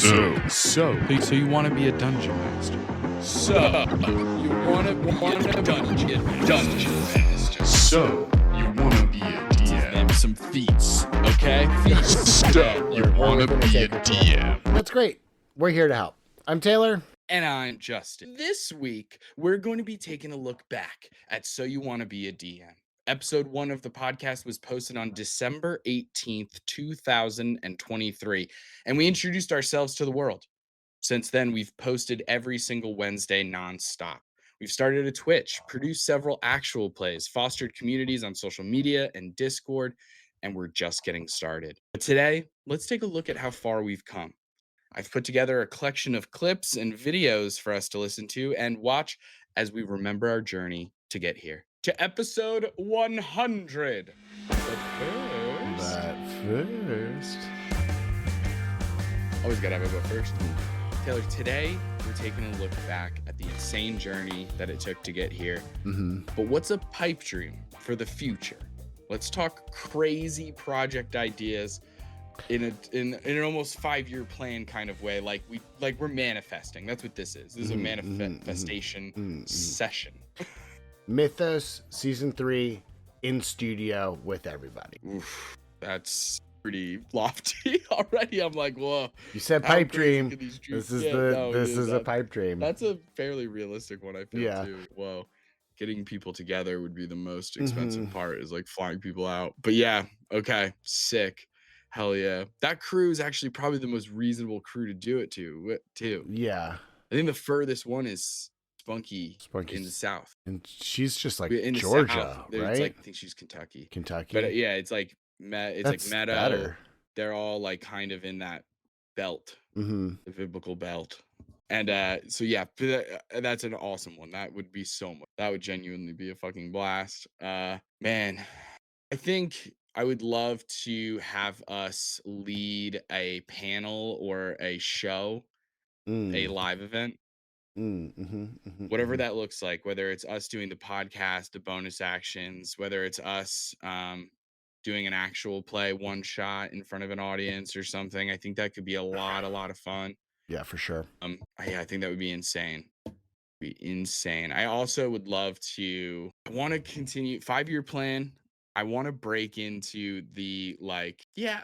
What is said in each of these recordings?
So you want to be a dungeon master? You want to be a dungeon master? So you want to be a DM? Name some feats, okay? You want to be a DM? That's great. We're here to help. I'm Taylor. And I'm Justin. This week, we're going to be taking a look back at So You Want to Be a DM. Episode 1 of the podcast was posted on December 18th, 2023, and we introduced ourselves to the world. Since then, we've posted every single Wednesday nonstop. We've started a Twitch, produced several actual plays, fostered communities on social media and Discord, and we're just getting started. But today, let's take a look at how far we've come. I've put together a collection of clips and videos for us to listen to and watch as we remember our journey to get here. To episode 100. But first, always gotta have a but first. Taylor, today we're taking a look back at the insane journey that it took to get here. But what's a pipe dream for the future? Let's talk crazy project ideas in an almost 5-year plan kind of way. Like we're manifesting. That's what this is. This is a manifestation session. Mythos season 3 in studio with everybody. Oof, that's pretty lofty already. I'm like, whoa. You said pipe dream. This is a pipe dream. That's a fairly realistic one, I feel too. Whoa. Getting people together would be the most expensive part, is like flying people out. But yeah, okay, sick. Hell yeah. That crew is actually probably the most reasonable crew to do it to too. Yeah. I think the furthest one is Spunky in the South. And she's just like in Georgia, South, right? It's like, I think she's Kentucky. But yeah, it's like Meadow. Better. They're all like kind of in that belt, the biblical belt. And so yeah, that's an awesome one. That would be so much. That would genuinely be a fucking blast. Man, I think I would love to have us lead a panel or a show, a live event. Whatever that looks like, whether it's us doing the podcast, the bonus actions, whether it's us doing an actual play, one shot in front of an audience or something. I think that could be a lot of fun. Yeah, for sure. I think that would be insane. I also would love to, I want to continue 5-year plan. I want to break into the I'm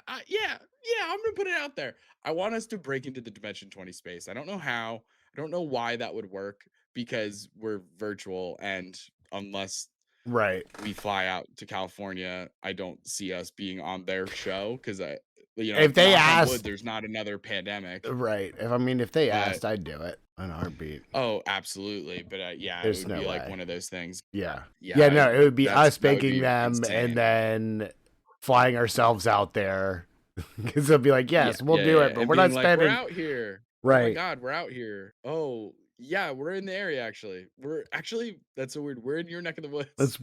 gonna put it out there. I want us to break into the Dimension 20 space. I don't know how. I don't know why that would work, because we're virtual, and unless we fly out to California, I don't see us being on their show, because if they asked, there's not another pandemic. Right. If they asked, I'd do it in a heartbeat. Oh, absolutely. But it would be like one of those things. Yeah. No, it would be us banking them insane. And then flying ourselves out there, because they'll be like, yes, we'll do it, but we're not spending. We're out here. Right. Oh my God, we're out here. Oh yeah, we're in the area. That's so weird. We're in your neck of the woods. That's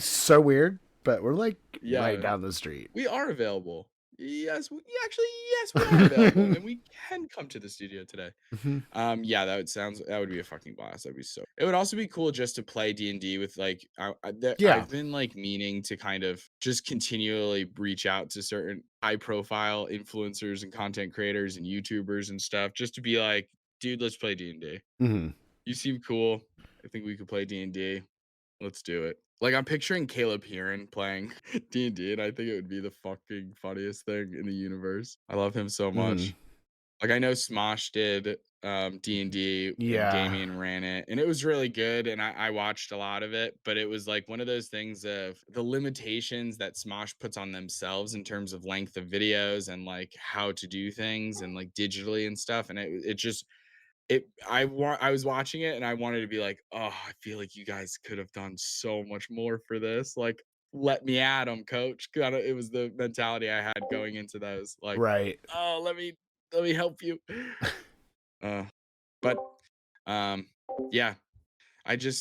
so weird, but we're like right down the street. We are available. Yes, we are available, and we can come to the studio today. That would be a fucking blast. It would also be cool just to play D&D with I've been like meaning to kind of just continually reach out to certain high profile influencers and content creators and YouTubers and stuff, just to be like, dude, let's play D&D. You seem cool. I think we could play D&D. Let's do it. Like, I'm picturing Caleb Heron playing D&D, and I think it would be the fucking funniest thing in the universe. I love him so much. Like, I know Smosh did D&D. Yeah. Damien ran it, and it was really good, and I watched a lot of it, but it was like one of those things of the limitations that Smosh puts on themselves in terms of length of videos and like how to do things and like digitally and stuff, and I was watching it and I wanted to be like, oh, I feel like you guys could have done so much more for this. Like, let me at them, coach. It was the mentality I had going into those. Like, right. Oh, let me help you. Yeah. I think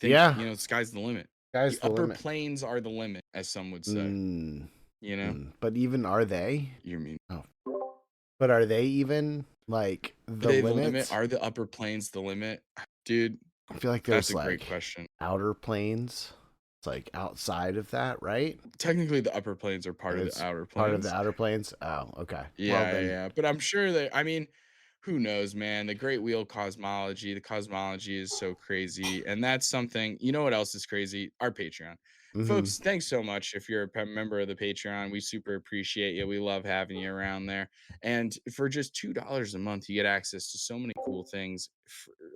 the sky's the limit. The upper planes are the limit, as some would say. But even are they? You mean? Oh. But are they even like the limit? Are the upper planes the limit, dude? I feel like there's that's a great question. Outer planes. It's like outside of that, right? Technically, the upper planes are part of the outer planes. Part of the outer planes. Oh, okay. Yeah. But I'm sure who knows, man? The great wheel cosmology. The cosmology is so crazy. And that's something, you know what else is crazy? Our Patreon. Mm-hmm. Folks, thanks so much. If you're a member of the Patreon, we super appreciate you. We love having you around there. And for just $2 a month, you get access to so many cool things,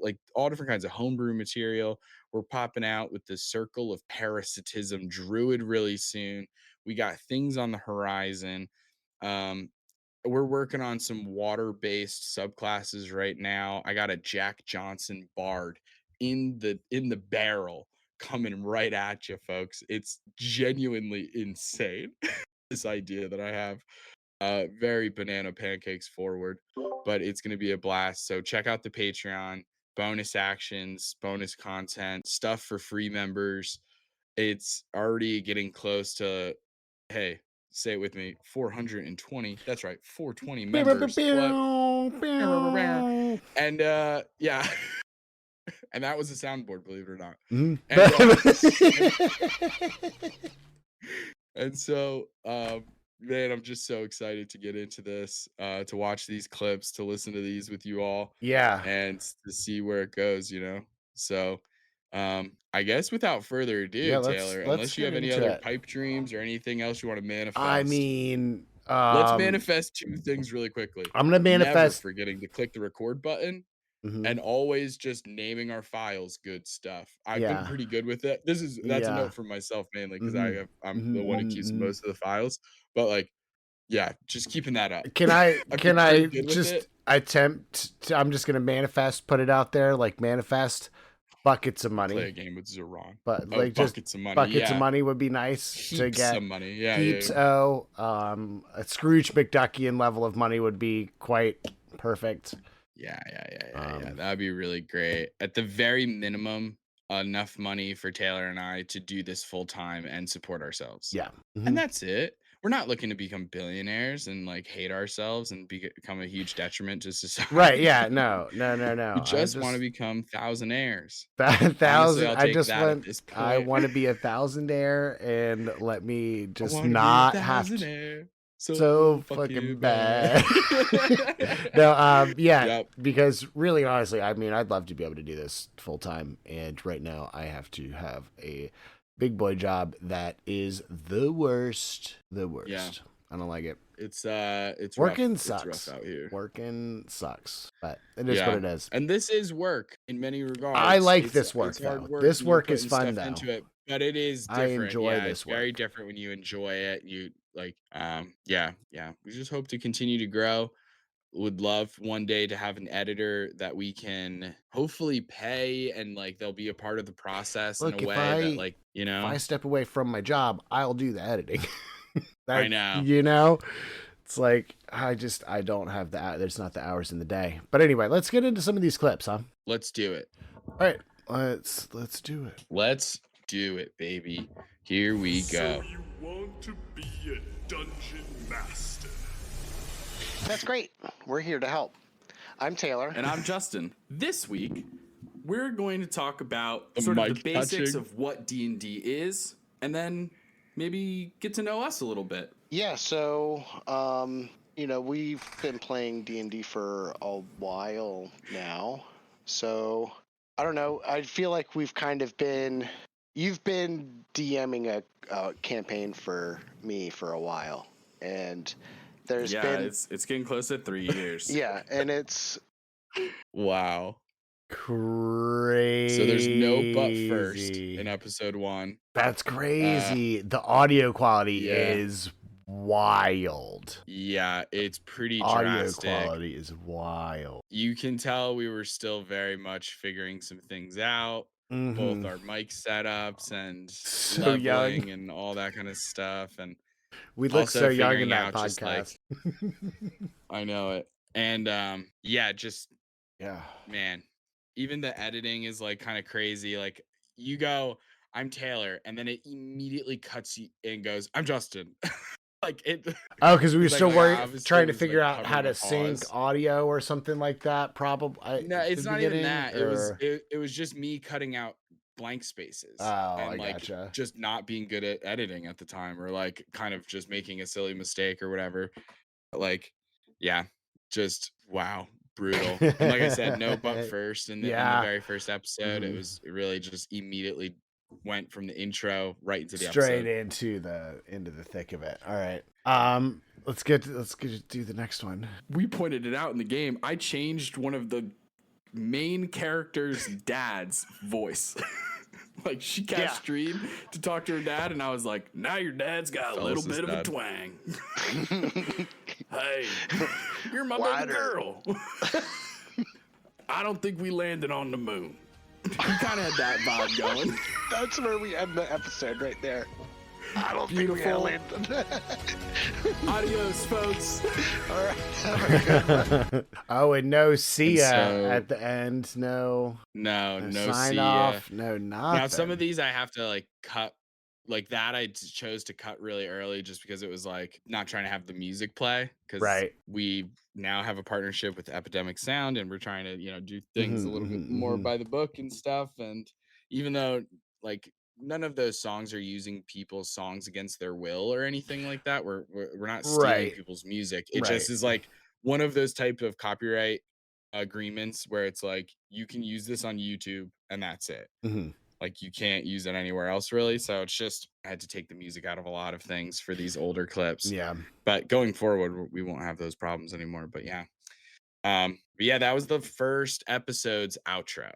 like all different kinds of homebrew material. We're popping out with the Circle of Parasitism Druid really soon. We got things on the horizon. Um, we're working on some water-based subclasses right now. I got a Jack Johnson Bard in the barrel coming right at you, folks. It's genuinely insane. This idea that I have, very banana pancakes forward, but it's going to be a blast. So check out the Patreon, bonus actions, bonus content, stuff for free members. It's already getting close to, hey, say it with me, 420. That's right, 420 members. What? And yeah, and that was a soundboard, believe it or not. And and so man, I'm just so excited to get into this, to watch these clips, to listen to these with you all, Yeah. and to see where it goes, you know. So I guess without further ado, Yeah, Taylor, let's unless you get have any into other it. pipe dreams or anything else you want to I manifest, mean, let's manifest two things really quickly. I'm gonna Never manifest. forgetting to click the record button, Mhm. and always just naming our files good stuff. I've been Yeah. pretty good with it. That's a Yeah. note for myself mainly because Mhm. I'm the one who keeps Mhm. most of the files. But like, yeah, just keeping that up. Can I I've can been pretty I good with just it. attempt to, I'm just gonna manifest, put it out there, like manifest buckets of Play money. a game with Zeron. But Oh, like just buckets of money. buckets of Yeah, money would be nice to heaps get. of money. Yeah, Heaps. yeah, Oh, a Scrooge McDuckian level of money would be quite perfect. yeah. That'd be really great. At the very minimum, enough money for Taylor and I to do this full time and support ourselves. Yeah. And that's it. We're not looking to become billionaires and like hate ourselves and become a huge detriment to society. Right. Yeah. No. We I just want to just become thousandaires. that Honestly, thousand. I'll I take just that at want. this I point. want to be a thousandaire, and let me I just want to be a not have to. thousandaire. So So fucking fucking bad. bad. No. Yeah. Yep. Because really, honestly, I mean, I'd love to be able to do this full time, and right now, I have to have a big boy job that is the worst. The worst. Yeah. I don't like it. It's Working rough. sucks. It's rough out here. Working sucks, but it is Yeah. what it is. And this is work in many regards. I like It's this work it's hard though. work This and you're work is putting fun stuff though. into it, but it is I different. enjoy Yeah, this it's very work. different when you enjoy it. You like yeah. We just hope to continue to grow. Would love one day to have an editor that we can hopefully pay, and like they'll be a part of the process in a Look, way that, like, you if know. I step away from my job, I'll do the editing. I know. You know, it's like I don't have there's not the hours in the day. But anyway, let's get into some of these clips, huh? Let's do it. All right, let's do it. Let's do it, baby. Here we go. So you want to be a dungeon master? That's great. We're here to help. I'm Taylor. And I'm Justin. This week, we're going to talk about The sort of the mic basics touching. of what D&D is, and then maybe get to know us a little bit. Yeah, so we've been playing D&D for a while now. So I don't know. I feel like you've been DMing a campaign for me for a while, and there's been it's getting close to 3 years. yeah, and it's Wow. Crazy. So there's no but first in episode 1. That's crazy. The audio quality yeah. is wild. Yeah, it's pretty Audio drastic. quality is wild. You can tell we were still very much figuring some things out. Both our mic setups and So young. leveling and all that kind of stuff. And We look also so young in figuring that out just, like, podcast. I know it. And yeah, Yeah. man, even the editing is like kind of crazy. Like, you go, I'm Taylor, and then it immediately cuts you and goes, I'm Justin. Like it. Oh, because we were it's still like, obviously trying to was, figure like, out how covering a to sync pause. audio or something like that. Probably. No, it's the not even beginning, that. or- It was just me cutting out blank spaces Oh, and I like gotcha. just not being good at editing at the time, or like kind of just making a silly mistake or whatever. Like, yeah, just wow. brutal. And like I said, no but first in the Yeah. very first episode. It really just immediately went from the intro right into the Straight episode. into the thick of it. All right. Let's do the next one. We pointed it out in the game. I changed one of the main character's dad's voice. Like she cast stream to talk to her dad, and I was like, now your dad's got a little bit of a twang. Hey, you're my baby girl. I don't think we landed on the moon. He kind of had that vibe going. That's where we end the episode right there. I don't think we Beautiful. landed. Adios, folks. All right. Have a good one. Oh, and no see ya so- at the end. No No sign see off. No nothing. Now some of these I have to like cut, like that I chose to cut really early just because it was like not trying to have the music play, because Right. we now have a partnership with Epidemic Sound and we're trying to do things a little bit mhm, more mhm. by the book and stuff. And even though like none of those songs are using people's songs against their will or anything like that, we're not stealing Right. people's music. It Right. just is like one of those type of copyright agreements where it's like you can use this on YouTube and that's it. Mhm. Like you can't use it anywhere else really. So it's just I had to take the music out of a lot of things for these older clips. Yeah. But going forward, we won't have those problems anymore. But yeah. But yeah, that was the first episode's outro.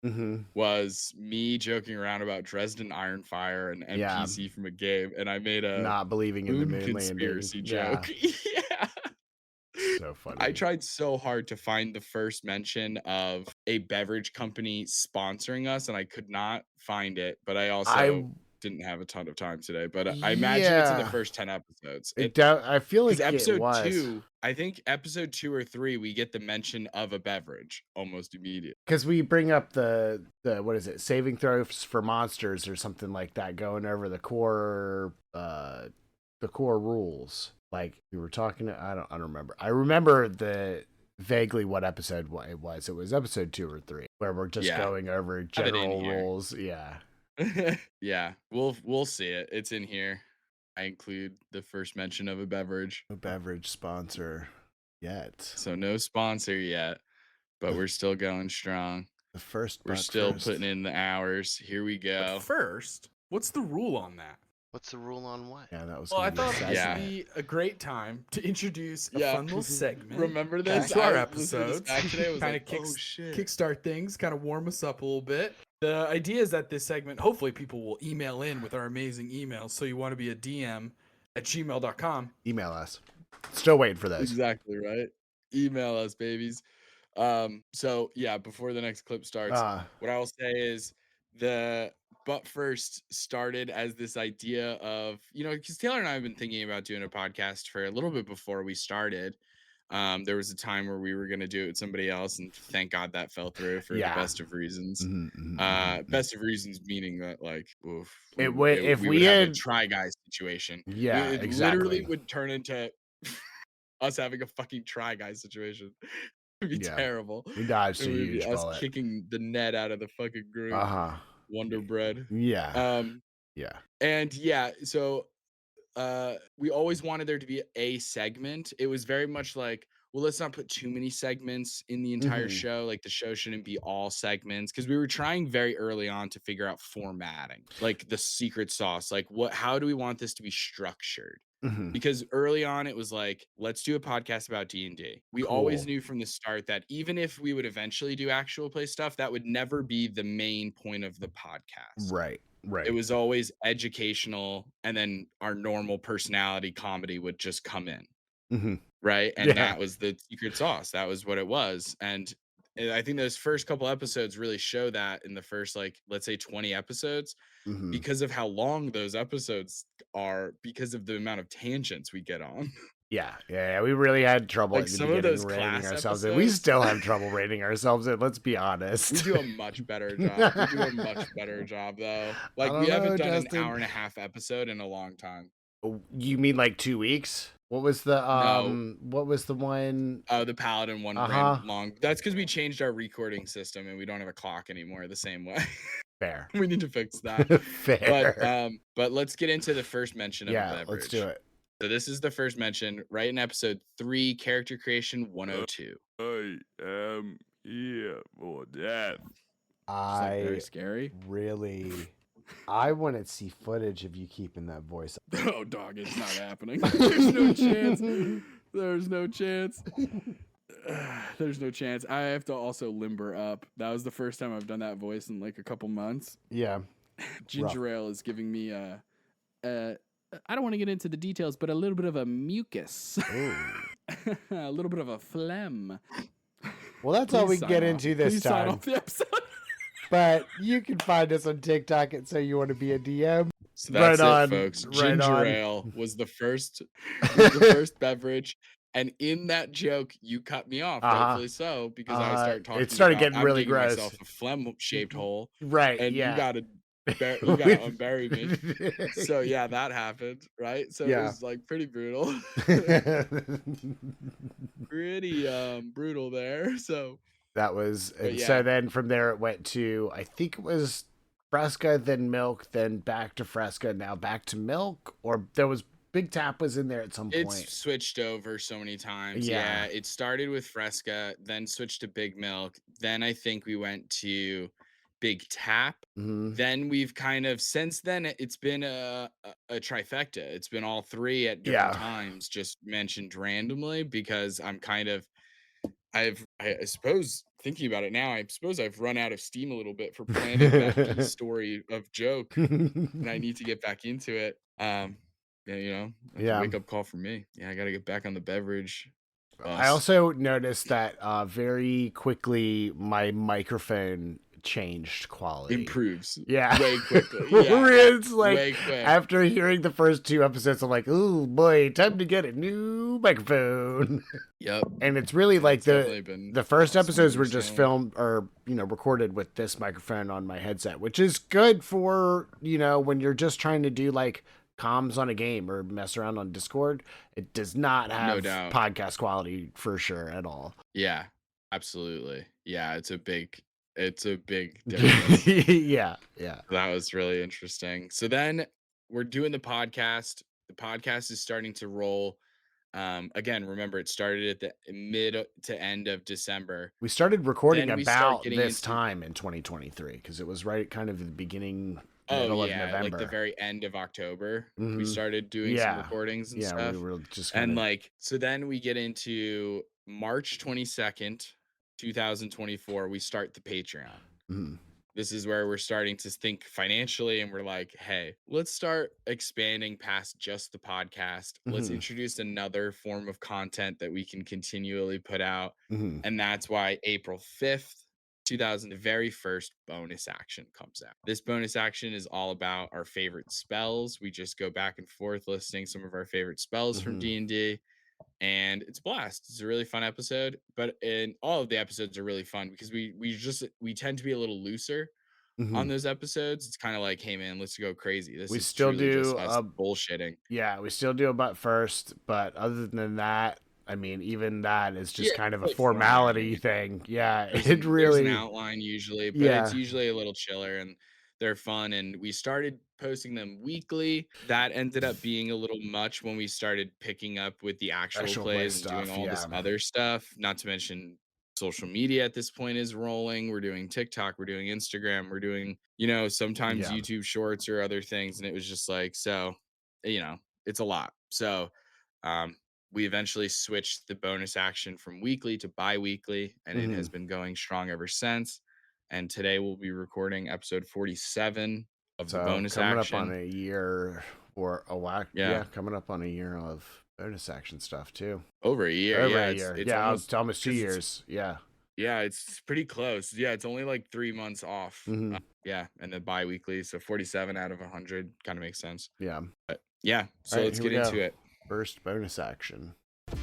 Mm-hmm. Was me joking around about Dresden Iron Fire and Yeah. NPC from a game, and I made a Not believing in the moon moon conspiracy landing. joke. Yeah. So funny. I tried so hard to find the first mention of a beverage company sponsoring us, and I could not find it. But I also didn't have a ton of time today. But I imagine it's in the Yeah. first 10 episodes. I feel like Because it episode was. 2, I think episode 2 or 3, we get the mention of a beverage almost immediately. Because we bring up the what is it, saving throws for monsters or something like that, going over the core rules. Like we were talking. I don't remember. I remember vaguely what episode it was. It was episode 2 or 3 where we're just Yeah. going over Have it in general here. rules. Yeah. Yeah, we'll see it. It's in here. I include the first mention of a beverage. No beverage sponsor yet. So no sponsor yet, but we're still going strong. The first. We're still putting in the hours. Here we go. But first, what's the rule on that? What's the rule on what? Yeah, that was. Well, I gonna thought be it Yeah. would be a great time to introduce a Yeah. fun little segment. Remember this? To our I listened to this episodes. back today, I was Kinda like, oh shit. kickstart things, kind of warm us up a little bit. The idea is that this segment, hopefully people will email in with our amazing emails. So you want to be a DM at gmail.com. Email us. Still waiting for those. Exactly right. Email us, babies. So yeah, before the next clip starts, what I will say is but first started as this idea of, because Taylor and I have been thinking about doing a podcast for a little bit before we started. There was a time where we were going to do it with somebody else, and thank God that fell through for the best of reasons. Best of reasons meaning that, like, oof, If we we would have had a try guy situation. Yeah, it exactly. literally would turn into us having a fucking try guy situation. It'd be terrible. We dodged a It would be huge us bullet. kicking the net out of the fucking group. Wonder Bread. Yeah. Yeah. And yeah, so we always wanted there to be a segment. It was very much like, well, let's not put too many segments in the entire show. Like the show shouldn't be all segments, because we were trying very early on to figure out formatting, like the secret sauce. Like how do we want this to be structured? Because early on it was like, let's do a podcast about D&D. We always knew from the start that even if we would eventually do actual play stuff, that would never be the main point of the podcast. Right. It was always educational, and then our normal personality comedy would just come in. Right. And that was the secret sauce. That was what it was. And I think those first couple episodes really show that in the first, like, let's say 20 episodes, because of how long those episodes are, because of the amount of tangents we get on. Yeah. We really had trouble Like at the some of beginning those rating class ourselves in. We episodes. still have trouble rating ourselves in. Let's be honest. We do a much better job. We do a much better job, though. Like, we haven't done Justin. an hour and a half episode in a long time. You mean like 2 weeks? What was the What was the one? The Paladin one ran long. That's because we changed our recording system and we don't have a clock anymore the same way. Fair. We need to fix that. Fair. But let's get into the first mention of a beverage. Let's do it. So this is the first mention right in episode 3, character creation 102. I am here for death. Just like very I scary. really, I want to see footage of you keeping that voice. Oh, dog, it's not happening. There's no chance. There's no chance. There's no chance. I have to also limber up. That was the first time I've done that voice in like a couple months. Yeah. Ginger ale is giving me I don't want to get into the details, but a little bit of a mucus. A little bit of a phlegm. Well, that's all we Please can sign get off. into this Please sign time. off the episode. But you can find us on TikTok at So You Want to Be a DM. So that's Right it, on, folks. right Ginger on. ale was the first beverage. And in that joke, you cut me off, rightfully so, because I started talking it started about getting I'm really digging gross. myself a phlegm-shaped hole, Right, and yeah. you gotta unbury me. So yeah, that happened, right? So it Yeah. was like pretty brutal, pretty brutal there. So That was, But and yeah. so then from there it went to, I think it was Fresca, then milk, then back to Fresca, now back to milk, or there was Big Tap was in there at some it's point. switched over so many times. Yeah. Yeah, it started with Fresca, then switched to Big Milk. Then I think we went to Big Tap. Mhm. Then we've kind of since then it's been a trifecta. It's been all three at different times, just mentioned randomly because I'm kind of I suppose thinking about it now, I suppose I've run out of steam a little bit for planning that geese story of joke, and I need to get back into it. Yeah, you know, that's a Yeah. wake up call for me. Yeah, I got to get back on the beverage bus. I also noticed that very quickly my microphone changed quality. Improves. Yeah. Way quickly. Yeah. It's like way quick. after hearing the first 2 episodes, I'm like, oh boy, time to get a new microphone. Yep. And it's really Yeah, like it's definitely been the first episodes smooth were just sailing. filmed or, recorded with this microphone on my headset, which is good for, when you're just trying to do like comms on a game or mess around on Discord. It does not have doubt. podcast quality for sure at all. Yeah, absolutely. Yeah, it's a big difference. Yeah. That was really interesting. So then we're doing the podcast. The podcast is starting to roll. Again, remember it started at the mid to end of December. We started recording Then we start about getting this into- time in 2023 because it was right kind of the beginning, Oh middle of yeah, November. like the very end of October. We Mhm. started doing some recordings and stuff. we were just And kinda, like, so then we get into March 22nd, 2024. We start the Patreon. Mhm. This is where we're starting to think financially, and we're like, hey, let's start expanding past just the podcast. Let's Mhm. introduce another form of content that we can continually put out. Mhm. And that's why April 5th, 2000, the very first bonus action comes out. This bonus action is all about our favorite spells. We just go back and forth listing some of our favorite spells from Mhm. D&D. And it's a blast. It's a really fun episode, but all of the episodes are really fun because we tend to be a little looser on Mhm. those episodes. It's kind of like, hey man, let's go crazy. This We is still truly just do us bullshitting. Yeah, we still do a butt first, but other than that, I mean, even that is just Yeah, kind of a like formality formality. thing. Yeah, There's it an really. outline usually, but Yeah. it's usually a little chiller and they're fun. And we started posting them weekly. That ended up being a little much when we started picking up with the actual play plays and doing stuff, all this yeah. other stuff. Not to mention social media at this point is rolling. We're doing TikTok, we're doing Instagram, we're doing, sometimes Yeah. YouTube shorts or other things. And it was just like, so, it's a lot. So, we eventually switched the bonus action from weekly to bi-weekly, and it has been going strong ever since. And today we'll be recording episode 47 of the bonus coming action. up on a year or a whack. Yeah. Yeah, coming up on a year of bonus action stuff too. Over a year. Over Yeah, a year. It's yeah, almost, almost 2 'cause years. Yeah. Yeah, it's pretty close. Yeah, it's only like 3 months off. Mhm. Yeah, and then bi-weekly, so 47 out of 100 kind of makes sense. Yeah. But yeah, so All right, let's here get we into go. it. First bonus action.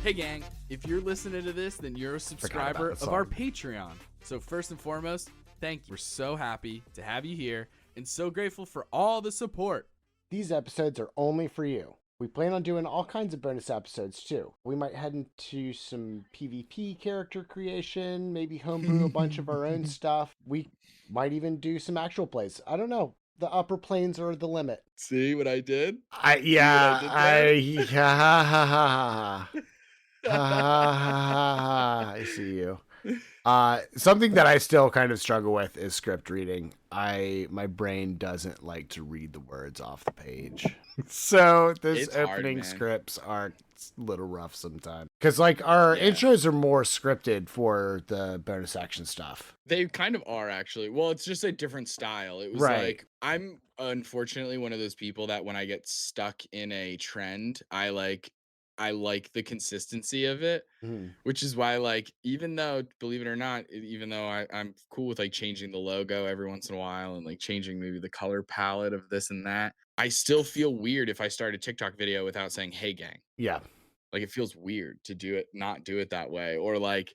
Hey gang, if you're listening to this, then you're a subscriber the of our song. Patreon. So first and foremost, thank you. We're so happy to have you here and so grateful for all the support. These episodes are only for you. We plan on doing all kinds of bonus episodes too. We might head into some PvP character creation, maybe homebrew a bunch of our own stuff. We might even do some actual plays. I don't know. The upper planes are the limit. See what I did? I See what I did there? ha ha ha ha. I see you. Something that I still kind of struggle with is script reading. My brain doesn't like to read the words off the page. So this It's hard, opening man. scripts are a little rough sometimes. Because like our Yeah. intros are more scripted for the bonus action stuff. They kind of are actually. Well, it's just a different style. It was Right. like I'm unfortunately one of those people that when I get stuck in a trend, I like the consistency of it, which is why like even though believe it or not, even though I'm cool with like changing the logo every once in a while and like changing maybe the color palette of this and that, I still feel weird if I start a TikTok video without saying "Hey gang." Yeah. Like it feels weird to not do it that way. Or like,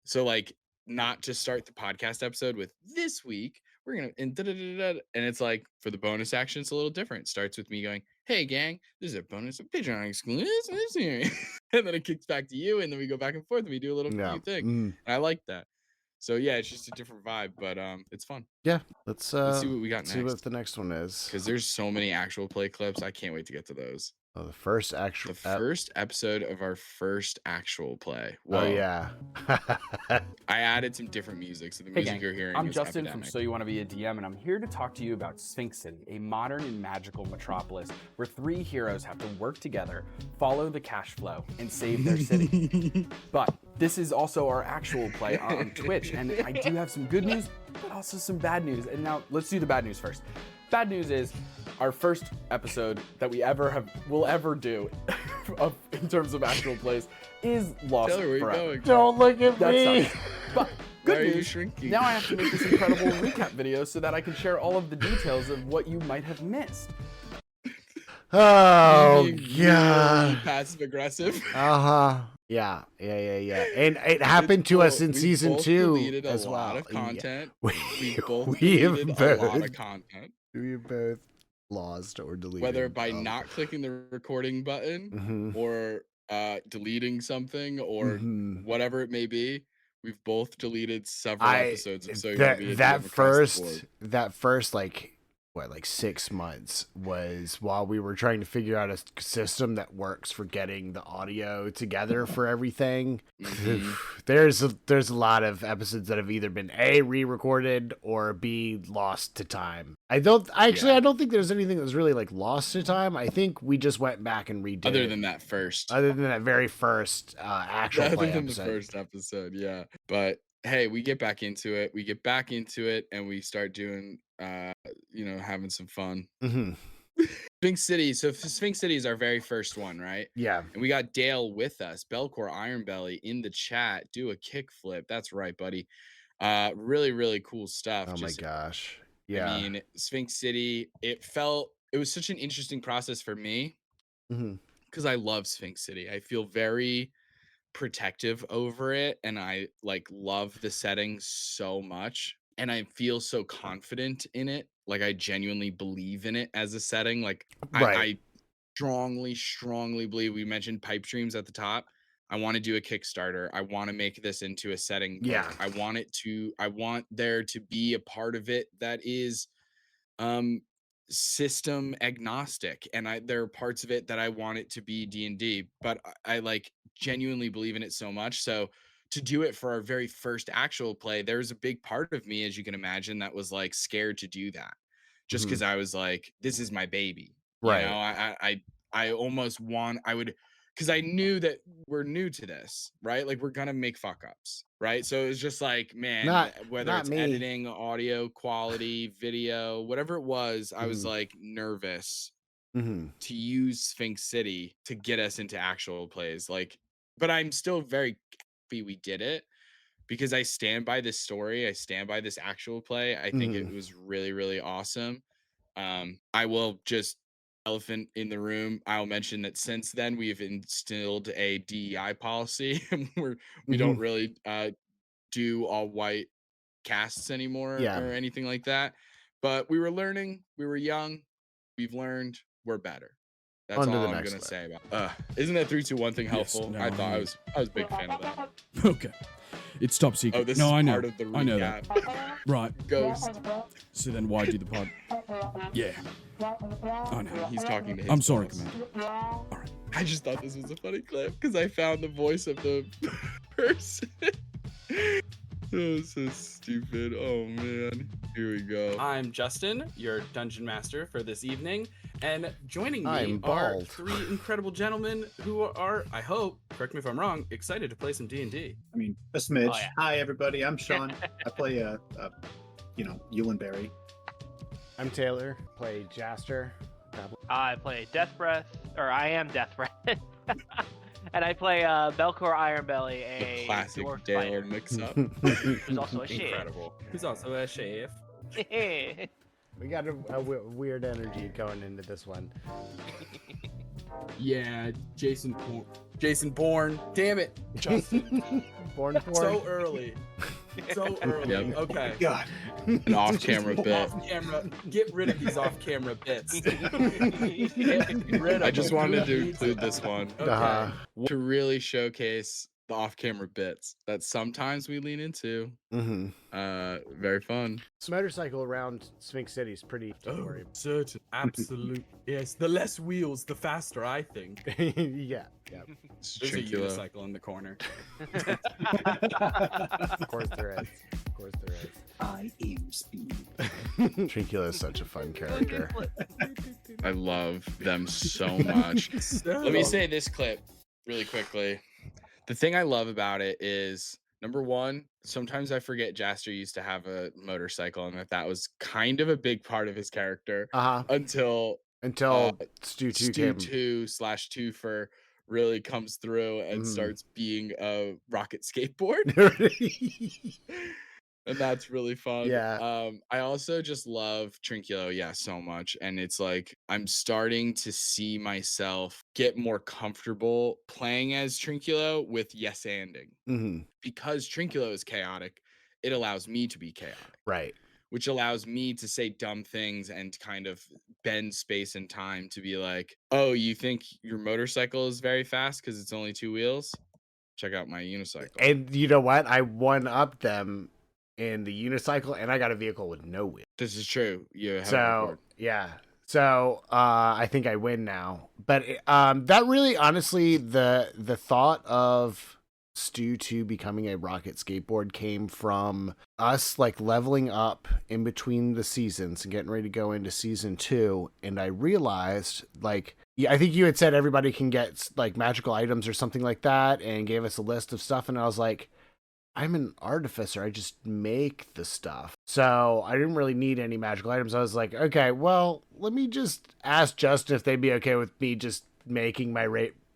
so like not to start the podcast episode with this week, we're gonna and and it's like for the bonus action, it's a little different. It starts with me going, "Hey gang, this is a bonus Patreon exclusive," and then it kicks back to you, and then we go back and forth and we do a little Yeah. few thing. And I like that. So yeah, it's just a different vibe, but it's fun. Yeah. Let's see what we got see what next. the next one is. Because there's so many actual play clips. I can't wait to get to those. Oh, the first actual. The first episode of our first actual play. Oh Whoa. yeah. I added some different music, so the Hey music gang, you're hearing I'm is Justin Epidemic. from So You Want to Be a DM, and I'm here to talk to you about Sphinx City, a modern and magical metropolis where 3 heroes have to work together, follow the cash flow, and save their city. But this is also our actual play on Twitch, and I do have some good news, but also some bad news. And now let's do the bad news first. Bad news is our first episode that will ever do in terms of actual plays is lost Taylor, where you forever. going? Don't look at That me. sucks. But Why good are you news, shrinking? now I have to make this incredible recap video so that I can share all of the details of what you might have missed. Oh Being really god. passive aggressive. Uh-huh. Yeah. And it happened to us in We season both 2 deleted as a well. lot of Yeah. content. We, We both we have deleted a lot both- of content. We both lost or deleted. Whether by not clicking the recording button Mhm. or deleting something or Mhm. whatever it may be, we've both deleted several episodes of So You Want to Be a that DM across the board. that first like 6 months was while we were trying to figure out a system that works for getting the audio together for everything. Mhm. There's a lot of episodes that have either been A, re-recorded, or B, lost to time. I don't think there's anything that was really like lost to time. I think we just went back and redid Other it. than that first. Other than that very first actual Other play than episode. the first episode, yeah. But hey, we get back into it. And we start doing having some fun. Mhm. Sphinx City. So Sphinx City is our very first one, right? Yeah. And we got Dale with us, Belcore Ironbelly in the chat. Do a kickflip. That's right, buddy. Really, really cool stuff. Oh my gosh. Yeah. I mean, Sphinx City, it was such an interesting process for me Mhm. because I love Sphinx City. I feel very protective over it and I like love the setting so much and I feel so confident in it. Like I genuinely believe in it as a setting. Like Right. I strongly believe we mentioned pipe dreams at the top. I want to do a Kickstarter. I want to make this into a setting book. Yeah. I want there to be a part of it that is system agnostic and there are parts of it that I want it to be D&D, but I like genuinely believe in it so much. So to do it for our very first actual play, there's a big part of me, as you can imagine, that was like scared to do that just Mhm. because I was like, this is my baby. Right. You know, I almost want I would because I knew that we're new to this, right? Like we're gonna make fuck ups, right? So it was just like, man, whether not it's me. editing, audio quality, video, whatever it was, I was Mhm. like nervous Mhm. to use Sphinx City to get us into actual plays. Like, but I'm still very happy we did it because I stand by this story. I stand by this actual play. I think it Mhm. was really, really awesome. I will just elephant in the room. I'll mention that since then we've instilled a DEI policy and we don't Mhm. really do all white casts anymore Yeah. or anything like that. But we were learning, we were young, we've learned, we're better. That's On to all the I'm next gonna clip. say about. Isn't that 3, 2, 1 thing helpful? no, I thought I I was a big fan of that. Okay. It's top secret. Oh, this no, is I know. part of the recap. I know that. Right. Ghost. So then why do the pod? Yeah. I know. He's talking to his I'm sorry, boss. Commander. I just thought this was a funny clip because I found the voice of the person. That was so stupid. Oh man. Here we go. I'm Justin, your dungeon master for this evening, and joining me I'm are bald. 3 incredible gentlemen who are, I hope, correct me if I'm wrong, excited to play some D&D. I mean, a smidge. Oh, yeah. Hi, everybody. I'm Sean. I play Eulenberry. I'm Taylor. Play Jaster. I play Death Breath, or I am Death Breath. And I play Belcor Ironbelly, The a classic dwarf Dale fighter, mix-up. who's also a shit. Incredible. Who's also a chef. We got a weird energy going into this one. Yeah, Jason Bourne. Damn it, Justin. Born So early. So early. Yep. Okay. God. An off-camera bit. Off camera. Get rid of these off-camera bits. I just wanted to include this one Uh-huh. to really showcase the off-camera bits that sometimes we lean into. Mm-hmm. Very fun. This motorcycle around Sphinx City is pretty. Don't worry. Certain. Absolute. Yes. The less wheels, the faster, I think. Yeah. There's a Trincula. unicycle in the corner. Of course there is. Of course there is. I am speed. Trincula is such a fun character. I love them so much. Let me say this clip really quickly. The thing I love about it is, number one, sometimes I forget Jaster used to have a motorcycle and that was kind of a big part of his character Uh-huh. until Until Stu 2 Stu came. 2/2 really comes through and Mhm. starts being a rocket skateboard. And that's really fun. Yeah. I also just love Trinculo, so much. And it's like I'm starting to see myself get more comfortable playing as Trinculo with yes-anding. Mm-hmm. Because Trinculo is chaotic, it allows me to be chaotic, Right. which allows me to say dumb things and kind of bend space and time to be like, oh, you think your motorcycle is very fast because it's only 2 wheels? Check out my unicycle. And you know what? I one-upped them in the unicycle, and I got a vehicle with no wheel. This is true. You have a So record. yeah. So I think I win now. But that really, honestly, the thought of Stu 2 becoming a rocket skateboard came from us like leveling up in between the seasons and getting ready to go into season 2. And I realized, like, I think you had said everybody can get like magical items or something like that, and gave us a list of stuff. And I was like, I'm an artificer. I just make the stuff. So I didn't really need any magical items. I was like, okay, well, let me just ask Justin if they'd be okay with me just making my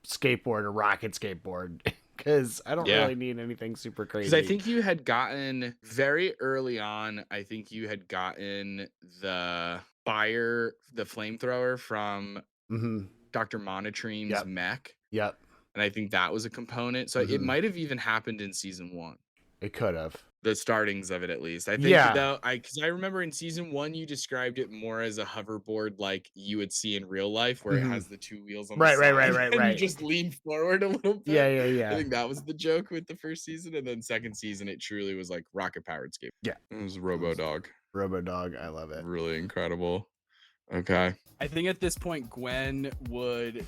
skateboard a rocket skateboard. Because I don't really need anything super crazy. Because I think you had gotten very early on, I think you had gotten the flamethrower from Mm-hmm. Dr. Monotreme's mech. Yep. And I think that was a component. So it Mhm. might have even happened in season 1. It could have. The startings of it, at least. I think, though, because I remember in season 1, you described it more as a hoverboard like you would see in real life, where Mhm. it has the 2 wheels on Right, the right, side. right, right, And right. you just lean forward a little bit. Yeah. I think that was the joke with the first season. And then second season, it truly was like rocket powered skateboard. Yeah. It was Robo Dog. Robo Dog. I love it. Really incredible. Okay. I think at this point, Gwen would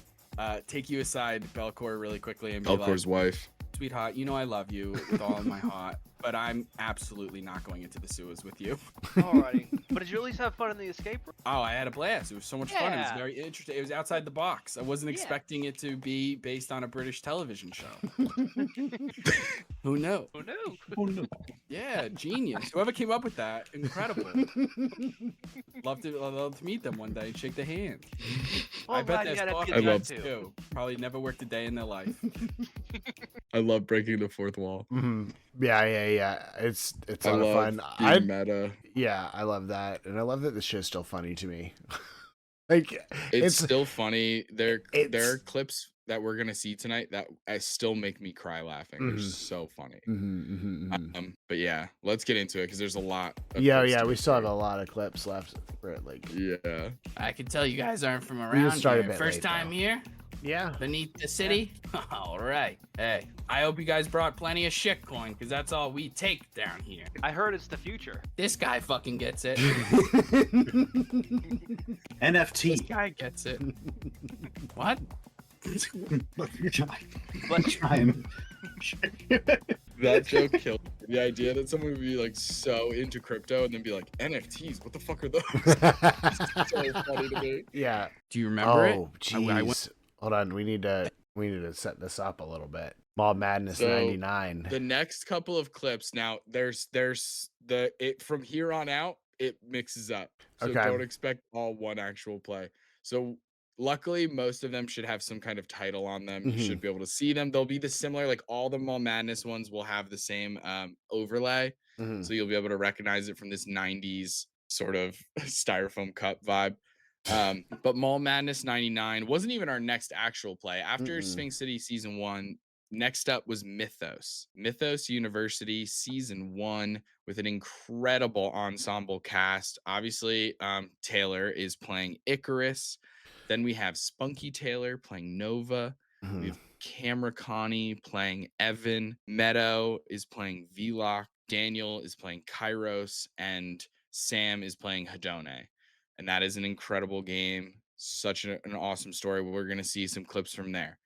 take you aside, Belcor, really quickly and be Belcor's like, wife. sweetheart, you know I love you with all of my heart, but I'm absolutely not going into the sewers with you. Alrighty. But did you at least have fun in the escape room? Oh, I had a blast. It was so much fun. It was Yeah. very interesting. It was outside the box. I wasn't Yeah. expecting it to be based on a British television show. Who knew? Who knew? Yeah, genius. Whoever came up with that, incredible. Love to meet them one day and shake their hand. Well, I I'm bet glad you there's had a coffee good time there, too. too. Probably never worked a day in their life. I love breaking the fourth wall. Mm-hmm. Yeah. It's a I lot of love fun. being meta. Yeah, I love that, and I love that the show's still funny to me. Like It's still funny. There are it's- clips that we're gonna see tonight that I still make me cry laughing. They're so funny. But yeah, let's get into it because there's a lot. Of Yeah, clips yeah, to we get still have through. a lot of clips left for it. Like, Yeah. I can tell you guys aren't from just around started a here. bit First late, time though. here yeah, beneath the city? All right. Hey, I hope you guys brought plenty of shitcoin because that's all we take down here. I heard it's the future. This guy fucking gets it. NFT. This guy gets it. What? That joke killed me. The idea that someone would be like so into crypto and then be like, NFTs, what the fuck are those? It's so funny to me. yeah. Do you remember it? Oh, jeez. Hold on, we need to set this up a little bit. Mall Madness So, 99. The next couple of clips now, there's the it from here on out, it mixes up. So Okay. don't expect all one actual play. So luckily, most of them should have some kind of title on them. You should be able to see them. They'll be the similar, like all the Mall Madness ones will have the same overlay. So you'll be able to recognize it from this 90s sort of styrofoam cup vibe. But Mall Madness 99 wasn't even our next actual play. After Sphinx City Season 1, next up was Mythos. Mythos University Season 1 with an incredible ensemble cast. Obviously, Taylor is playing Icarus. Then we have Spunky Taylor playing Nova. We have Camera Connie playing Evan. Meadow is playing Vlock. Daniel is playing Kairos. And Sam is playing Hedone. And that is an incredible game. Such an awesome story. We're going to see some clips from there.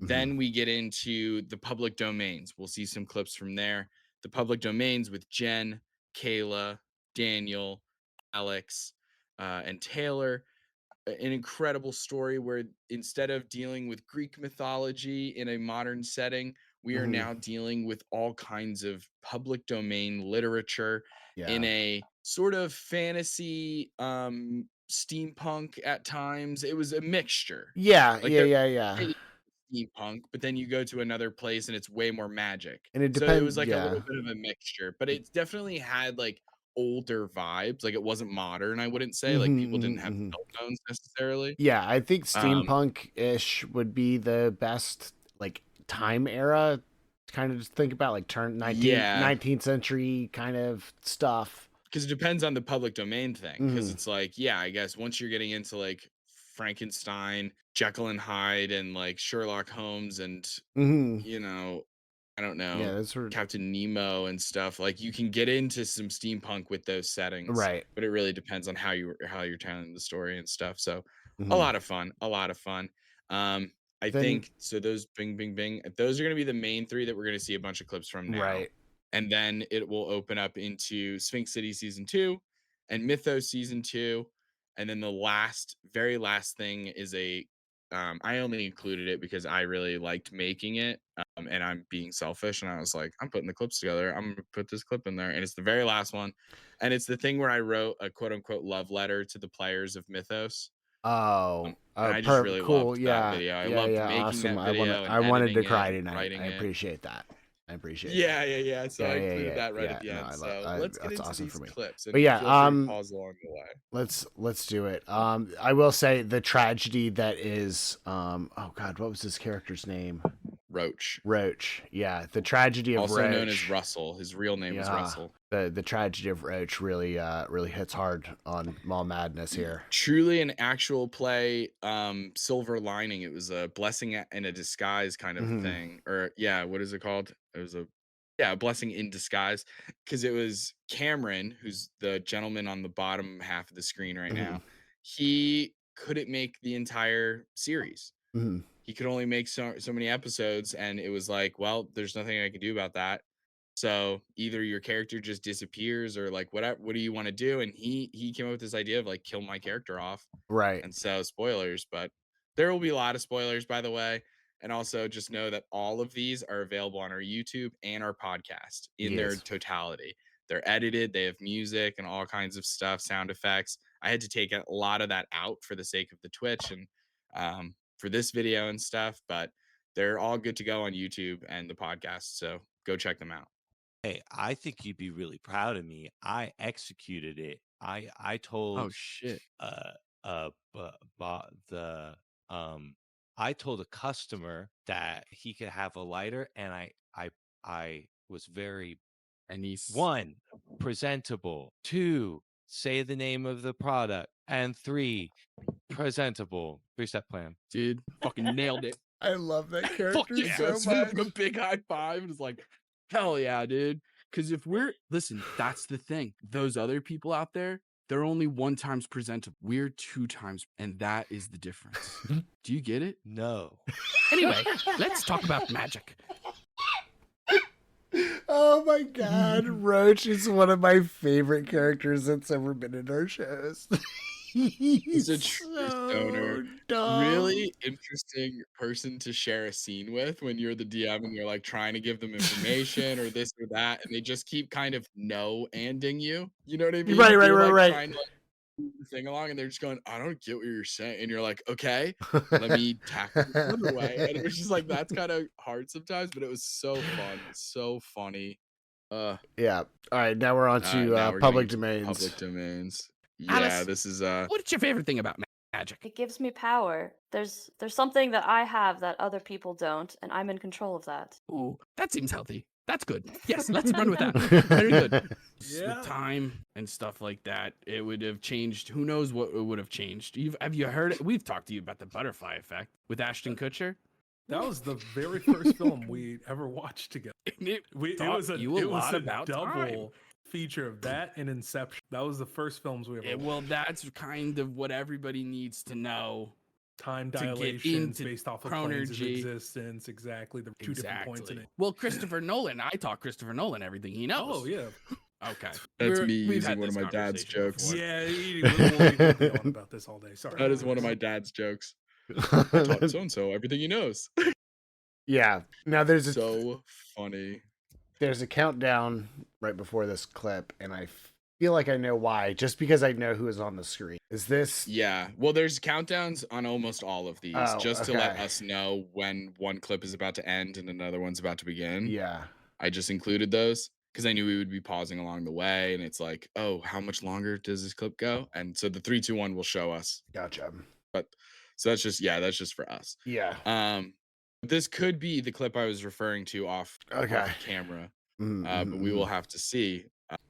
Then we get into the public domains. We'll see some clips from there. The public domains with Jen, Kayla, Daniel, Alex, and Taylor. An incredible story where instead of dealing with Greek mythology in a modern setting, we are now dealing with all kinds of public domain literature in a sort of fantasy steampunk at times. It was a mixture. Yeah, Like yeah. steampunk, but then you go to another place and it's way more magic. And it So it depends. was like a Yeah. little bit of a mixture, but it definitely had like older vibes. Like it wasn't modern, I wouldn't say. Like people didn't have cell phones necessarily. Yeah, I think Um, steampunk-ish would be the best like time era to kind of just think about, like turn 19th century kind of stuff. Because it depends on the public domain thing. Because it's like, yeah, I guess once you're getting into like Frankenstein, Jekyll and Hyde, and like Sherlock Holmes, and you know, I don't know, Yeah, that's sort of Captain Nemo and stuff. Like you can get into some steampunk with those settings, right. but it really depends on how you're telling the story and stuff. So a lot of fun, a lot of fun. I Then- think so. Those bing, bing, bing. Those are going to be the main three that we're going to see a bunch of clips from now. Right. And then it will open up into Sphinx City Season 2 and Mythos Season 2. And then the very last thing is I only included it because I really liked making it. And I'm being selfish. And I was like, I'm putting the clips together. I'm going to put this clip in there. And it's the very last one. And it's the thing where I wrote a quote unquote love letter to the players of Mythos. Oh, and I just really cool. loved Yeah, that video. I loved making awesome. that video. I wanted to editing cry it and tonight. writing I it. appreciate that. I appreciate it. Yeah. So I included that right at the No, end. I So love- let's get that's into awesome these for me. clips. And But yeah, feel free to pause along the way. let's do it. I will say the tragedy that is oh god, what was this character's name? Roach. Yeah, the tragedy of Also Roach. known as Russell. His real name is Russell. The tragedy of Roach really hits hard on Mall Madness here. Truly an actual play, silver lining. It was a blessing in a disguise kind of thing. Or yeah, what is it called? It was a blessing in disguise. Because it was Cameron, who's the gentleman on the bottom half of the screen right now. He couldn't make the entire series. He could only make so many episodes, and it was like, well, there's nothing I can do about that. So either your character just disappears or like whatever. What do you want to do? And he came up with this idea of like kill my character off. Right. And so spoilers, but there will be a lot of spoilers, by the way. And also just know that all of these are available on our YouTube and our podcast in their totality. They're edited, they have music and all kinds of stuff, sound effects. I had to take a lot of that out for the sake of the Twitch and for this video and stuff, but they're all good to go on YouTube and the podcast. So go check them out. Hey, I think you'd be really proud of me. I executed it. I told Oh shit. the I told a customer that he could have a lighter, and I was very And he's 1, presentable. 2, say the name of the product. And 3, presentable. 3-step plan. dude, fucking nailed it. I love that Fuck character yeah. so So much. a big high five and it's like, hell yeah, dude. Because if listen, that's the thing. Those other people out there, they're only 1 times presentable. We're 2 times, and that is the difference. Do you get it? No. Anyway, let's talk about magic. Oh my god, Roach is one of my favorite characters that's ever been in our shows. He's He's a true so stoner. dumb. Really interesting person to share a scene with when you're the DM and you're like trying to give them information or this or that, and they just keep kind of no-anding you. You know what I mean? Right, You're like right. trying to like move the thing along, and they're just going, I don't get what you're saying. And you're like, okay, let me tackle this another way. And it was just like that's kind of hard sometimes, but it was so fun, so funny. Yeah. All right, now we're on to Now we're public getting domains. public domains. Alice, Yeah, this is What's your favorite thing about magic? It gives me power. There's something that I have that other people don't, and I'm in control of that. Ooh, that seems healthy. That's good. Yes, let's run with that. Very good. with time and stuff like that, it would have changed. Who knows what it would have changed? Have you heard it? We've talked to you about the butterfly effect with Ashton Kutcher. That was the very first film we ever watched together. It was a lot about double time. feature of that and Inception. That was the first films we ever watched. Well, that's kind of what everybody needs to know. Time to get dilations into based off of planes of chronergy. existence. Exactly. The two different points in it. Well, Christopher Nolan, I taught Christopher Nolan everything he knows. Oh, yeah. Okay. That's We've me using had one of this my dad's conversation jokes. before. Yeah, we'll be on about this all day. Sorry. That is one of my dad's jokes. I taught so and so everything he knows. Yeah. Now there's so funny. There's a countdown right before this clip, and I feel like I know why, just because I know who is on the screen. Is this? Yeah. Well, there's countdowns on almost all of these, Oh, just to let okay. us know when one clip is about to end and another one's about to begin. Yeah. I just included those because I knew we would be pausing along the way, and it's like, oh, how much longer does this clip go? And so the 3, 2, 1 will show us. Gotcha. But so that's just for us. Yeah. This could be the clip I was referring to off camera. But we will have to see.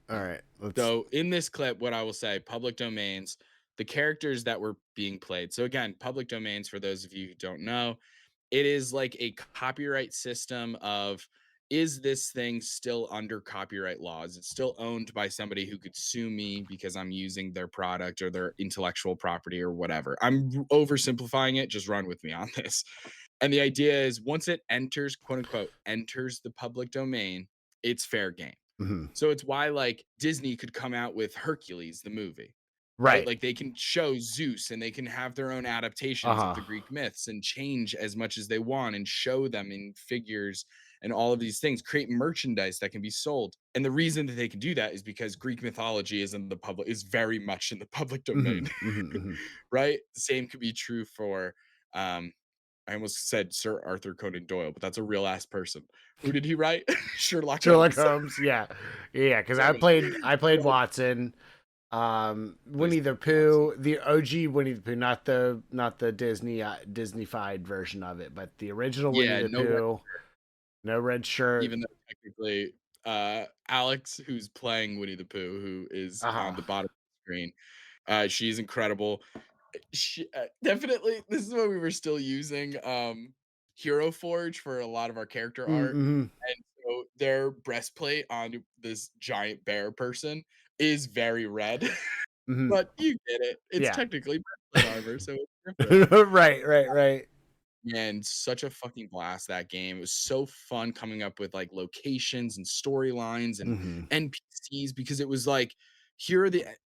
All right. So in this clip, what I will say, public domains, the characters that were being played. So again, public domains, for those of you who don't know, it is like a copyright system of, is this thing still under copyright laws? It's still owned by somebody who could sue me because I'm using their product or their intellectual property or whatever. I'm oversimplifying it. Just run with me on this. And the idea is once it enters, quote unquote, enters the public domain, it's fair game. So it's why like Disney could come out with Hercules, the movie, right? Like they can show Zeus and they can have their own adaptations of the Greek myths and change as much as they want and show them in figures and all of these things, create merchandise that can be sold. And the reason that they can do that is because Greek mythology is very much in the public domain, right? The same could be true for, I almost said Sir Arthur Conan Doyle, but that's a real ass person. Who did he write? Sherlock Holmes. Yeah. Because I played Watson. Winnie the Pooh, the OG Winnie the Pooh, not the Disney-fied version of it, but the original Winnie the Pooh. No red shirt. Even though technically Alex, who's playing Winnie the Pooh, who is on the bottom of the screen, she's incredible. She, definitely, this is when we were still using Hero Forge for a lot of our character art. And so their breastplate on this giant bear person is very red. But you get it. It's technically breastplate armor, so it's different. Right. And such a fucking blast, that game. It was so fun coming up with like locations and storylines and NPCs, because it was like,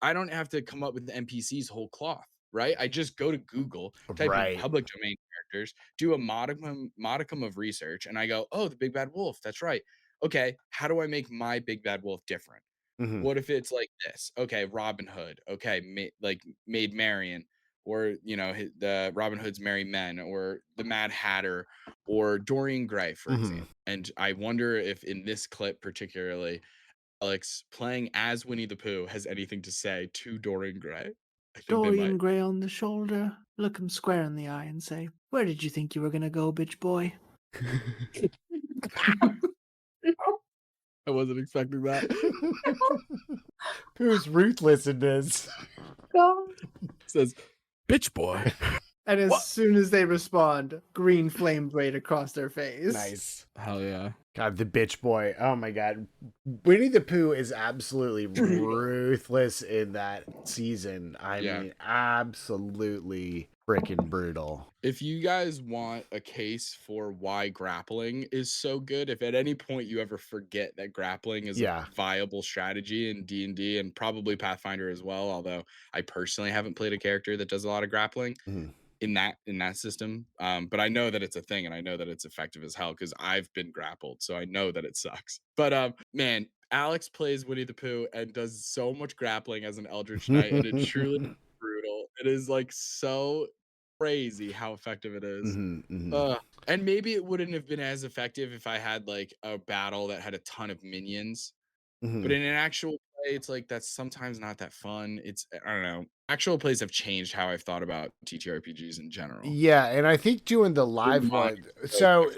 I don't have to come up with the NPCs whole cloth, right? I just go to Google, type in public domain characters, do a modicum of research, and I go, oh, the Big Bad Wolf. That's right. Okay, how do I make my Big Bad Wolf different? What if it's like this? Okay, Robin Hood. Okay, like Maid Marian, or the Robin Hood's Merry Men, or the Mad Hatter, or Dorian Gray, for example. And I wonder if in this clip particularly, Alex playing as Winnie the Pooh has anything to say to Dorian Gray. I think they might. Gray on the shoulder. look him square in the eye and say, "Where did you think you were gonna go, bitch boy?" I wasn't expecting that. Who's ruthless in this? Says, bitch boy. And as What? soon as they respond, green flame braid across their face. Nice. Hell yeah. God, the bitch boy. Oh my God. Winnie the Pooh is absolutely ruthless in that season. I mean, absolutely freaking brutal. If you guys want a case for why grappling is so good, if at any point you ever forget that grappling is a viable strategy in D&D and probably Pathfinder as well, although I personally haven't played a character that does a lot of grappling in that system, but I know that it's a thing and I know that it's effective as hell because I've been grappled, so I know that it sucks. But man, Alex plays Winnie the Pooh and does so much grappling as an Eldritch Knight, and it truly is brutal. It is like so crazy how effective it is. And maybe it wouldn't have been as effective if I had like a battle that had a ton of minions. But in an actual play, it's like that's sometimes not that fun. It's I don't know. Actual plays have changed how I've thought about TTRPGs in general. Yeah, and I think doing the live one. So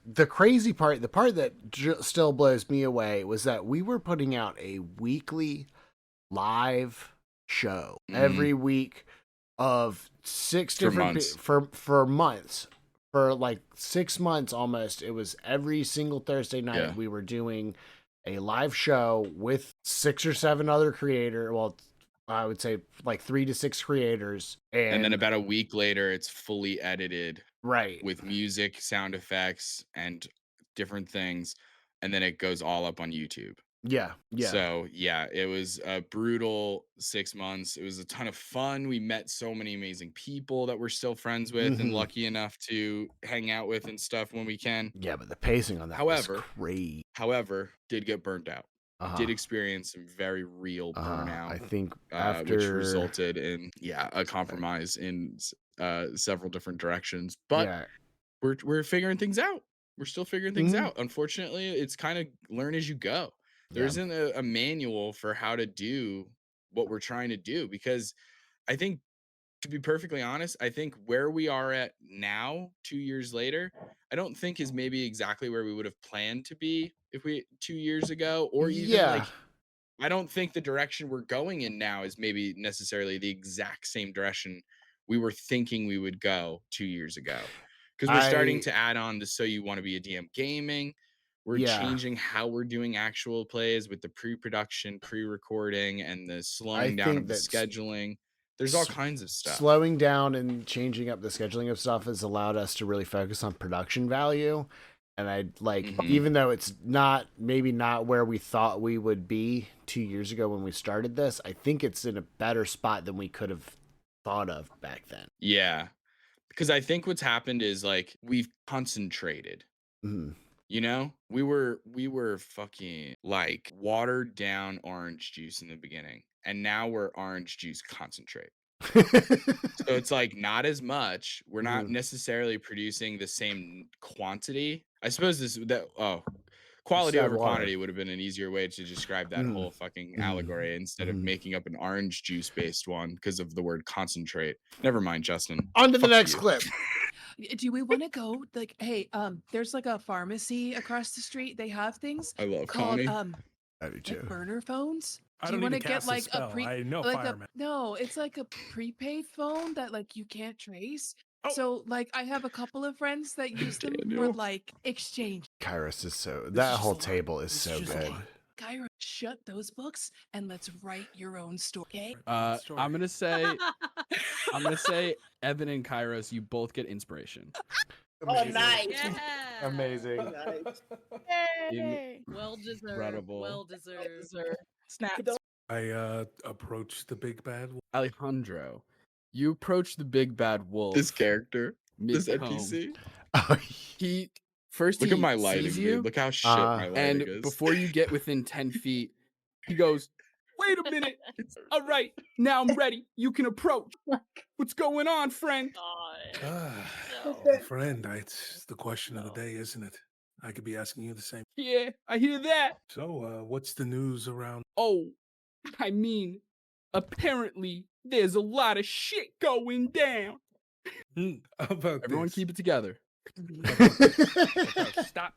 the crazy part, the part that still blows me away, was that we were putting out a weekly live show every week of 6 different for months. For like 6 months almost. It was every single Thursday night we were doing a live show with 6 or 7 other creators. Well, I would say like 3 to 6 creators. And then about a week later, it's fully edited. Right. With music, sound effects, and different things. And then it goes all up on YouTube. Yeah. So, yeah, it was a brutal 6 months. It was a ton of fun. We met so many amazing people that we're still friends with and lucky enough to hang out with and stuff when we can. Yeah, but the pacing on that was crazy. However, did get burned out. Did experience some very real burnout. I think which resulted in a compromise in several different directions. But we're figuring things out. We're still figuring things out. Unfortunately, it's kind of learn as you go. There isn't a manual for how to do what we're trying to do, because I think, to be perfectly honest, I think where we are at now, 2 years later, I don't think is maybe exactly where we would have planned to be if we 2 years ago, or even like, I don't think the direction we're going in now is maybe necessarily the exact same direction we were thinking we would go 2 years ago. Because we're starting to add on the So You Want to Be a DM gaming. We're changing how we're doing actual plays with the pre-production, pre-recording, and the slowing down of the scheduling. There's all kinds of stuff. Slowing down and changing up the scheduling of stuff has allowed us to really focus on production value. And I like, even though it's maybe not where we thought we would be 2 years ago when we started this, I think it's in a better spot than we could have thought of back then. Yeah. Because I think what's happened is like we've concentrated. You know, we were fucking like watered down orange juice in the beginning, and now we're orange juice concentrate. So it's like not as much. We're not necessarily producing the same quantity. I suppose quality over quantity would have been an easier way to describe that whole fucking allegory instead of making up an orange juice based one because of the word concentrate. Never mind, Justin. On to the next clip. Do we want to go? Like, hey, there's like a pharmacy across the street. They have things I love called Connie. I do too. like burner phones. I Do don't you want need to to get cast like a spell. I know fireman. no, it's like a prepaid phone that like you can't trace. So like I have a couple of friends that use them for like exchange. Kairos is that whole table is so good. Kyra, shut those books and let's write your own story. Okay? I'm gonna say Evan and Kairos, you both get inspiration. Oh, nice. Yeah. Amazing. Nice. Yay. Well deserved. Incredible. Well deserved. Snaps. I approached the big bad wolf. Alejandro, you approach the big bad wolf. This character, this mid-comb. NPC. He first Look he at my lighting, sees you, dude. Look how shit my lighting and is. before you get within 10 feet, he goes, "Wait a minute! All right, now I'm ready. You can approach. What's going on, friend?" Friend, it's the question of the day, isn't it? I could be asking you the same. Yeah, I hear that. So, what's the news around? Oh, I mean, apparently there's a lot of shit going down. How about Everyone this? keep it together. Okay, stop.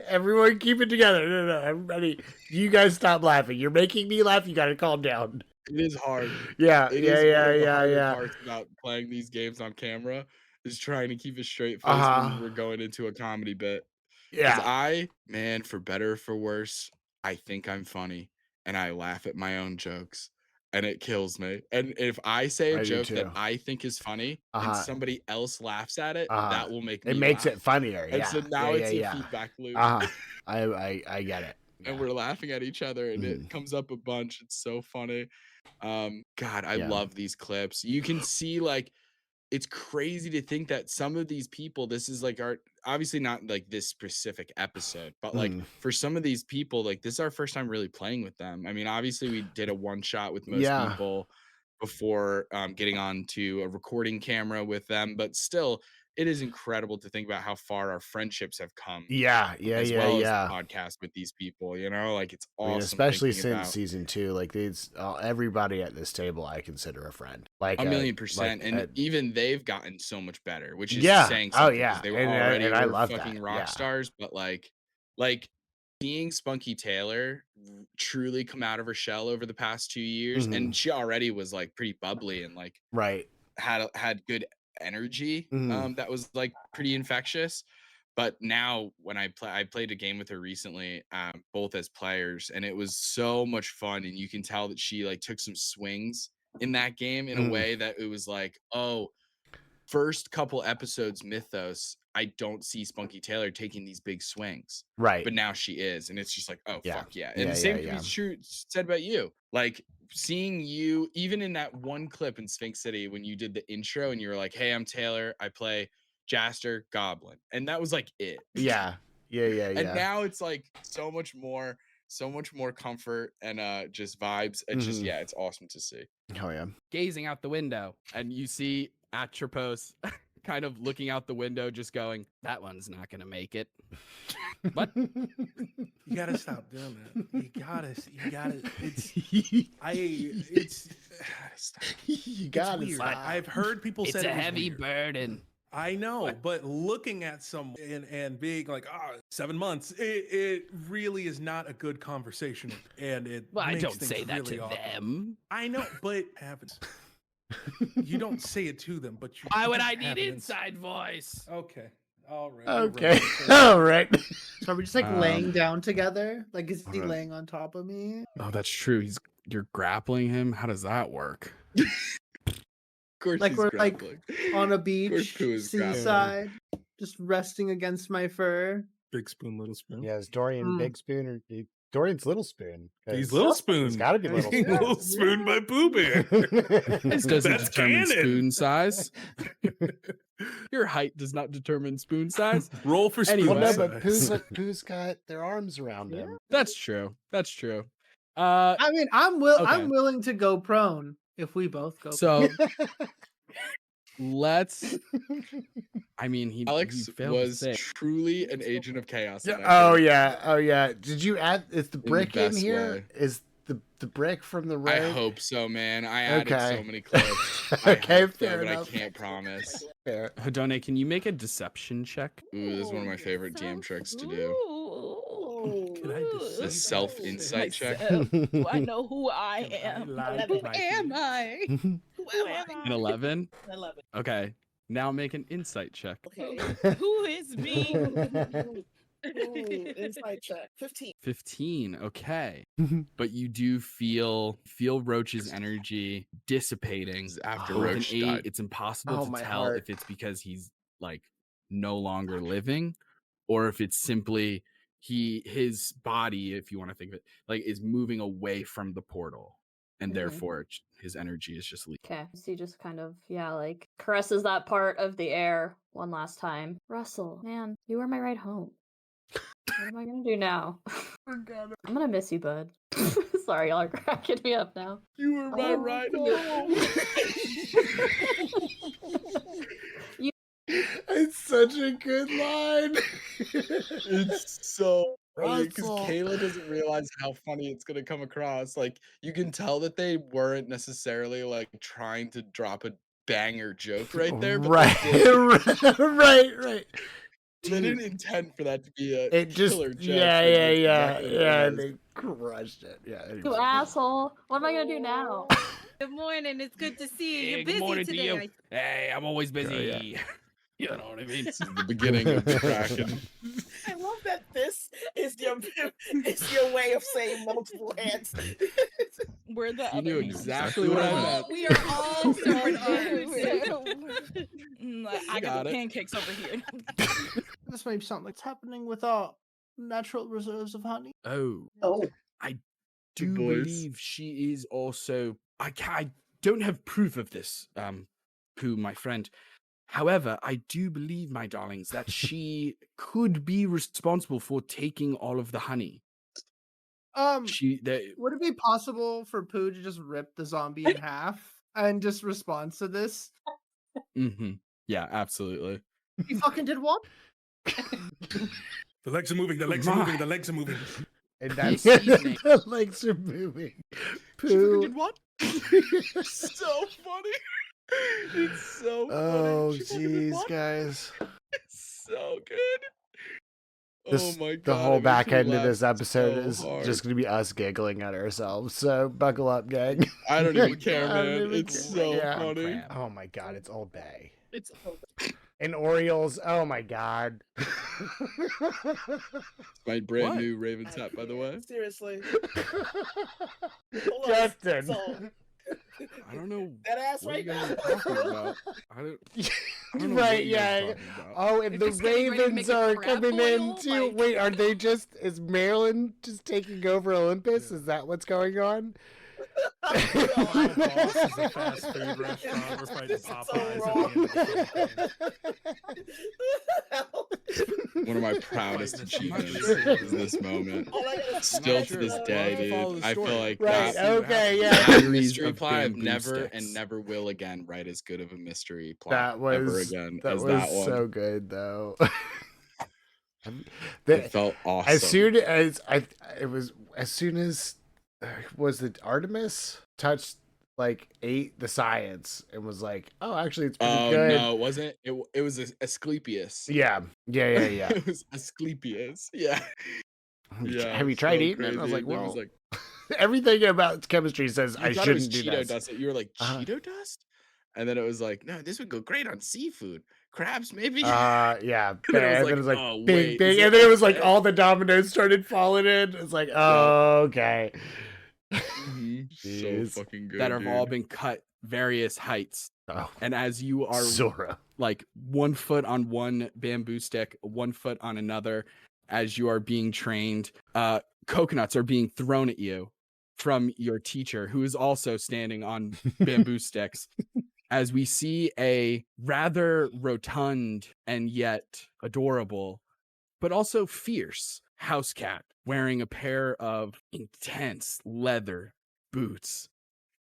Everyone keep it together. No, everybody, you guys stop laughing. You're making me laugh. You gotta calm down. It is hard. Yeah, It yeah, is one yeah, of the yeah, harder yeah. parts about playing these games on camera is trying to keep a straight face when we're Uh-huh. going into a comedy bit. Because Yeah. man, for better or for worse, I think I'm funny and I laugh at my own jokes and it kills me. And if I say a I do joke that too. I think is funny and Uh-huh. somebody else laughs at it, that will make It me makes laugh. it funnier. And so Yeah. now Yeah, it's a yeah. feedback loop. Uh-huh. I get it. And we're laughing at each other and it comes up a bunch. It's so funny. God, I Yeah. love these clips. You can see like it's crazy to think that some of these people, this is like our obviously not like this specific episode, but like for some of these people, like this is our first time really playing with them. I mean, obviously we did a one shot with most Yeah. people before getting onto a recording camera with them, but still it is incredible to think about how far our friendships have come Yeah, yeah, as yeah, well as the yeah. podcast with these people, you know, like it's I mean, awesome especially thinking since about season 2, like it's everybody at this table I consider a friend. Like 1,000,000%, and even they've gotten so much better, which is yeah. saying Oh something because yeah. they were And already I were love fucking that. rock Yeah. stars, but like seeing Spunky Taylor truly come out of her shell over the past 2 years, Mhm. and she already was like pretty bubbly and like Right. had good energy, Mhm. that was like pretty infectious. But now when I played a game with her recently, both as players, and it was so much fun. And you can tell that she like took some swings in that game in a Mhm. way that it was like, oh, first couple episodes Mythos, I don't see Spunky Taylor taking these big swings. Right. But now she is, and it's just like, oh Yeah. fuck yeah. And Yeah, the same yeah, could yeah. be true said about you. Like seeing you even in that one clip in Sphinx City when you did the intro and you were like, hey, I'm Taylor, I play Jaster Goblin. And that was like it. Yeah. Yeah, yeah, And yeah. now it's like so much more comfort and just vibes. It's just Mhm. yeah, it's awesome to see. Oh yeah. Gazing out the window, and you see Atropos kind of looking out the window, just going, "That one's not gonna make it." What? You gotta stop doing that. You gotta. It's. You gotta it's weird. stop. I've heard people It's say a it was heavy weird. burden. I know, but looking at someone and being like, 7 months, it really is not a good conversation, and it. Well, I makes don't things say that really to awkward. them. I know, but it happens. You don't say it to them, but you. Why you would just I have need an inside voice? Okay. All right. you're Okay. right. All right. So are we just like laying down together? Like, is he Alright. laying on top of me? Oh, that's true. You're grappling him. How does that work? Of course Like he's we're grappling. on a Of course beach, Pooh is grappling. seaside, just resting against my fur. Big spoon, little spoon. Yeah, is Dorian Mm. Big Spoon or Dorian's Little Spoon? He's Little Spoon. He's got to be Little Spoon. Little Spoon by Pooh Bear. This doesn't That's determine canon. spoon size. Your height does not determine spoon size. Roll for spoon Anyway. Well, no, size. but Pooh's got their arms around him. That's true. That's true. I mean, I'm Okay. willing to go prone if we both go. So let's. I mean, he Alex failed to was say. truly an agent of chaos. in that Oh game. yeah. Oh yeah. Did you add? Is the the brick in best here? way. Is the brick from the road? I hope so, man. I added Okay. so many clips. I Okay, hope so, fair but enough. I can't promise. Fair. Hedone, can you make a deception check? Ooh, this is one of my favorite DM tricks to do. Can I The deceive self-insight check. Do I know who I am? lie Who right am here? I? Who am I? An 11? 11. Okay. Now make an insight check. Okay. Who is me? Ooh, insight check. 15. 15. Okay. But you do feel Roach's energy dissipating. After With an Roach 8, died. it's impossible Oh, to my tell heart. if it's because he's like no longer living or if it's simply his body, if you want to think of it, like is moving away from the portal and Mhm. therefore his energy is just leaving. Okay, so he just kind of, like, caresses that part of the air one last time. Russell, man, you were my ride home. What am I gonna do now? I'm gonna miss you, bud. Sorry, y'all are cracking me up now. You were my ride home. It's such a good line. It's so funny because Russell. Kayla doesn't realize how funny it's gonna come across. Like you can tell that they weren't necessarily like trying to drop a banger joke right there. But Right, they did. right. They didn't intend for that to be a It just, killer joke. yeah, but that's exactly what it yeah. was. They crushed it. Yeah. You Anyway. asshole. What am I gonna do now? Good morning. It's good to see you. Hey, You're good busy morning to today. you. Hey, I'm always busy. yeah. You know what I mean? This is the beginning of the Kraken. I love that this is your way of saying multiple hands. We're the You other knew hands. exactly what I meant. We are all different hands. I got Got the it. pancakes over here. This may sound like it's happening with our natural reserves of honey. Oh, Oh, I do boys. believe she is also. I don't have proof of this, Pooh, my friend. However, I do believe, my darlings, that she could be responsible for taking all of the honey. Would it be possible for Pooh to just rip the zombie in half and just respond to this? Mm-hmm. Yeah, absolutely. You fucking did what? The legs are moving. The legs are moving. The legs are moving. And that's This evening- the legs are moving. Pooh. What? So funny. It's so funny. Oh, She fucking did jeez, what? guys. It's so good. This, Oh my god. the whole it makes back me end of laugh this episode so is hard. just going to be us giggling at ourselves. So buckle up, gang. I don't even care, I don't man. even It's care. so Yeah. funny. Oh my god, it's all bay. It's And Orioles, oh my god. my brand What? new Ravens hat, by the way. seriously. Justin. So, I don't know that ass what right you guys now. are talking about. I don't know Right, what you guys yeah. are talking about. Oh, and the just getting ready to Ravens make a are crab coming in boil, too. like- Wait, are they just, is Maryland just taking over Olympus? Is that what's going on? Final Boss is a fast food restaurant. We're fighting Popeyes at the end of the One of my proudest achievements is this moment. All I gotta Still not to sure this if day, follow dude. the I feel story. like Right, that, okay, that yeah. mystery of plot, I've bamboo never sticks. and never will again write as good of a mystery That plot ever was, again that as was that one. so good, though. It felt awesome. As soon as was it Artemis touched, like, ate the science and was like, oh, actually it's pretty Oh good. no, it wasn't. It was Asclepius. Yeah. It was Asclepius. Yeah. Yeah. Have you it's tried so eating it? And I was crazy. like, And it was well, like, everything about chemistry says you I thought it was shouldn't do Cheeto this. dust. You were like, Uh-huh. Cheeto dust? And then it was like, no, this would go great on seafood. Crabs, maybe? Yeah. And then it was And then it was like, oh, big, wait, big. is And then it was like okay? all the dominoes started falling in. It's like, oh, okay. Mhm. So Jeez. fucking good. That have dude. all been cut various heights. Oh, And as you are Zora. like 1 foot on one bamboo stick, 1 foot on another, as you are being trained, coconuts are being thrown at you from your teacher, who is also standing on bamboo sticks. As we see a rather rotund and yet adorable, but also fierce house cat wearing a pair of intense leather boots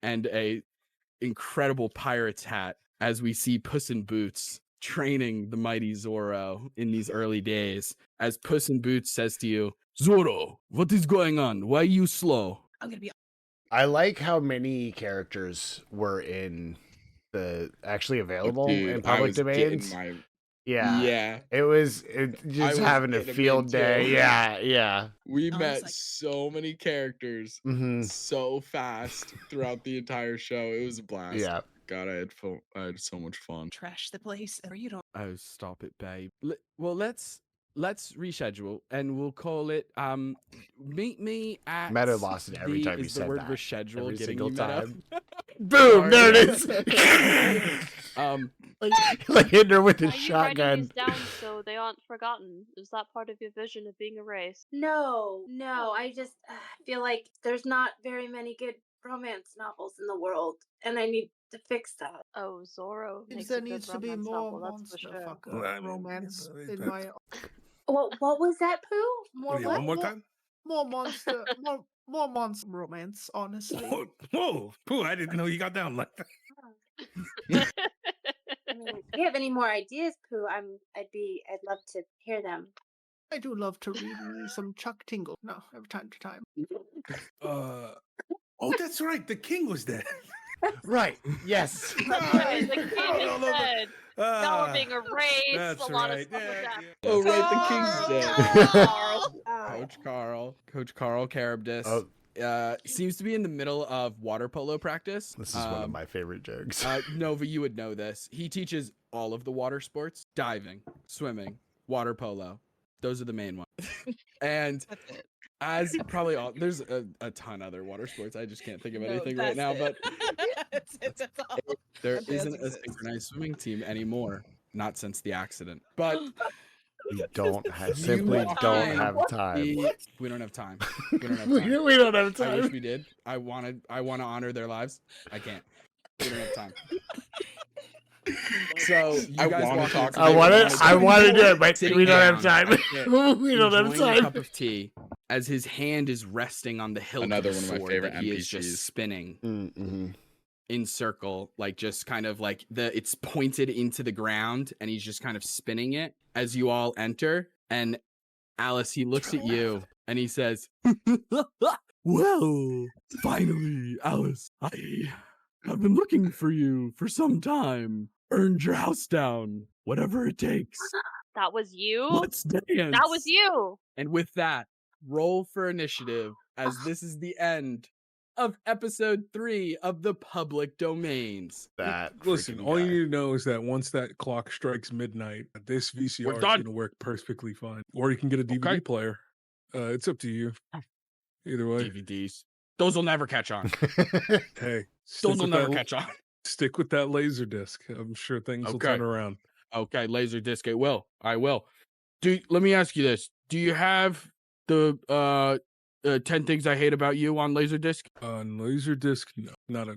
and a incredible pirate's hat, as we see Puss in Boots training the mighty Zorro in these early days. As Puss in Boots says to you, Zorro, what is going on? Why are you slow? I'm gonna be. I like how many characters were in the actually available Dude, in I public was getting domains. my Yeah. It was just was having a getting 'em field in, day. too. Yeah. We I was met like- so many characters Mhm. so fast throughout the entire show. It was a blast. Yeah. God, I had so much fun. Trash the place, or you don't. Oh, stop it, babe. Well, let's reschedule, and we'll call it. Meet me at. Meadow lost it every time you is the said word that. reschedule Every getting single you meta? time. Boom! There it is. like hitting her with a Are you shotgun. writing these down so they aren't forgotten? Is that part of your vision of being erased? No, I just feel like there's not very many good romance novels in the world, and I need to fix that. Oh, Zorro makes There a good needs to be romance more novel, that's for monster sure. fucker romance in my. What was that, Pooh? More Yeah, what? one more time. More monster, more monster romance. Honestly. Whoa, Pooh! I didn't know you got down like that. I mean, if you have any more ideas, Pooh, I'd love to hear them. I do love to read me some Chuck Tingle. No, every time to time. Oh, that's right. The king was dead. Right. Yes. As the king has said, y'all are being erased. That's A lot of right. stuff has happened. Oh, right, the king's dead. Coach Carl Carabdis. Seems to be in the middle of water polo practice. This is one of my favorite jokes. Nova, you would know this. He teaches all of the water sports: diving, swimming, water polo. Those are the main ones. And as probably all, there's a ton other water sports. I just can't think of anything right now. But there isn't a synchronized swimming team anymore. Not since the accident. But we don't have simply don't have time. We don't have time. We don't have We time. don't have time. I wish we did. I want to honor their lives. I can't. We don't have time. So you guys wanna walk talk into- I want to do it, but sitting we don't have down, time. that's it, We don't have enjoying a time. cup of tea as his hand is resting on the hilt Another of one the of my sword favorite that he is NPCs. just spinning Mm-hmm. in circle, like just kind of like it's pointed into the ground, and he's just kind of spinning it as you all enter. And Alice, he looks at you and he says, "Well, finally, Alice, I have been looking for you for some time. Earned your house down, whatever it takes. That was you? Let's dance." That was you! And with that, roll for initiative, as this is the end of episode 3 of the public domains. Listen, all you need to know is that once that clock strikes midnight, this VCR is done. going to work perfectly fine. Or you can get a DVD player. It's up to you. Either way. DVDs. Those will never catch on. Hey, Those will never catch on. Stick with that laser disc. I'm sure things will turn around. Okay, laser disc. I will. Let me ask you this. Do you have the 10 things I hate about you on Laserdisc? On Laserdisc, no, not a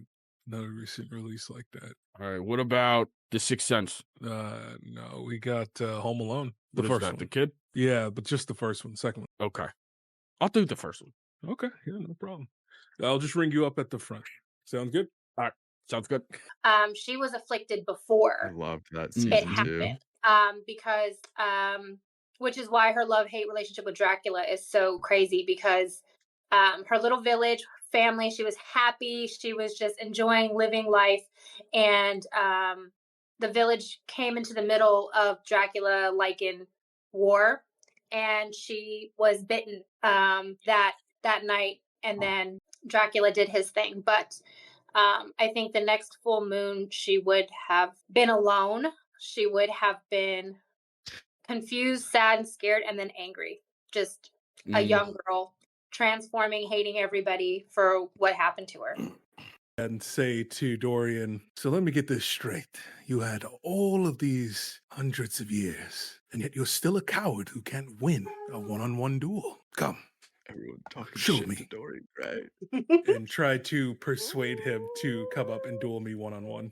recent release like that. All right. What about The Sixth Sense? No, we got Home Alone. The first one. The kid? Yeah, but just the first one. The second one. Okay. I'll do the first one. Okay, yeah, no problem. I'll just ring you up at the front. Sounds good? All right. Sounds good. She was afflicted before I loved that it season 2. happened. Because which is why her love-hate relationship with Dracula is so crazy, because her little village family, she was happy, she was just enjoying living life, and the village came into the middle of Dracula like in war, and she was bitten that night, and then Dracula did his thing. But I think the next full moon she would have been alone. She would have been confused, sad, and scared, and then angry. Just a young girl transforming, hating everybody for what happened to her. And say to Dorian, so let me get this straight. You had all of these hundreds of years, and yet you're still a coward who can't win a one-on-one duel. Come. Everyone talking Show shit me. to Dorian, right? And try to persuade him to come up and duel me one-on-one.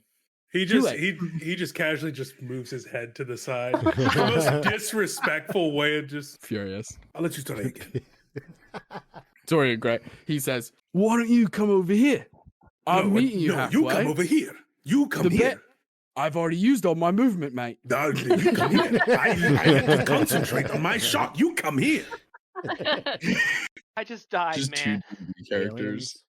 He just casually just moves his head to the side. The most disrespectful way of just furious. I'll let you start again. Dorian Gray. He says, "Why don't you come over here? I'm meeting you halfway. You come over here. You come here. I've already used all my movement, mate. No, you come here. I need to concentrate on my shot. You come here." I just died, Just man. 2 characters.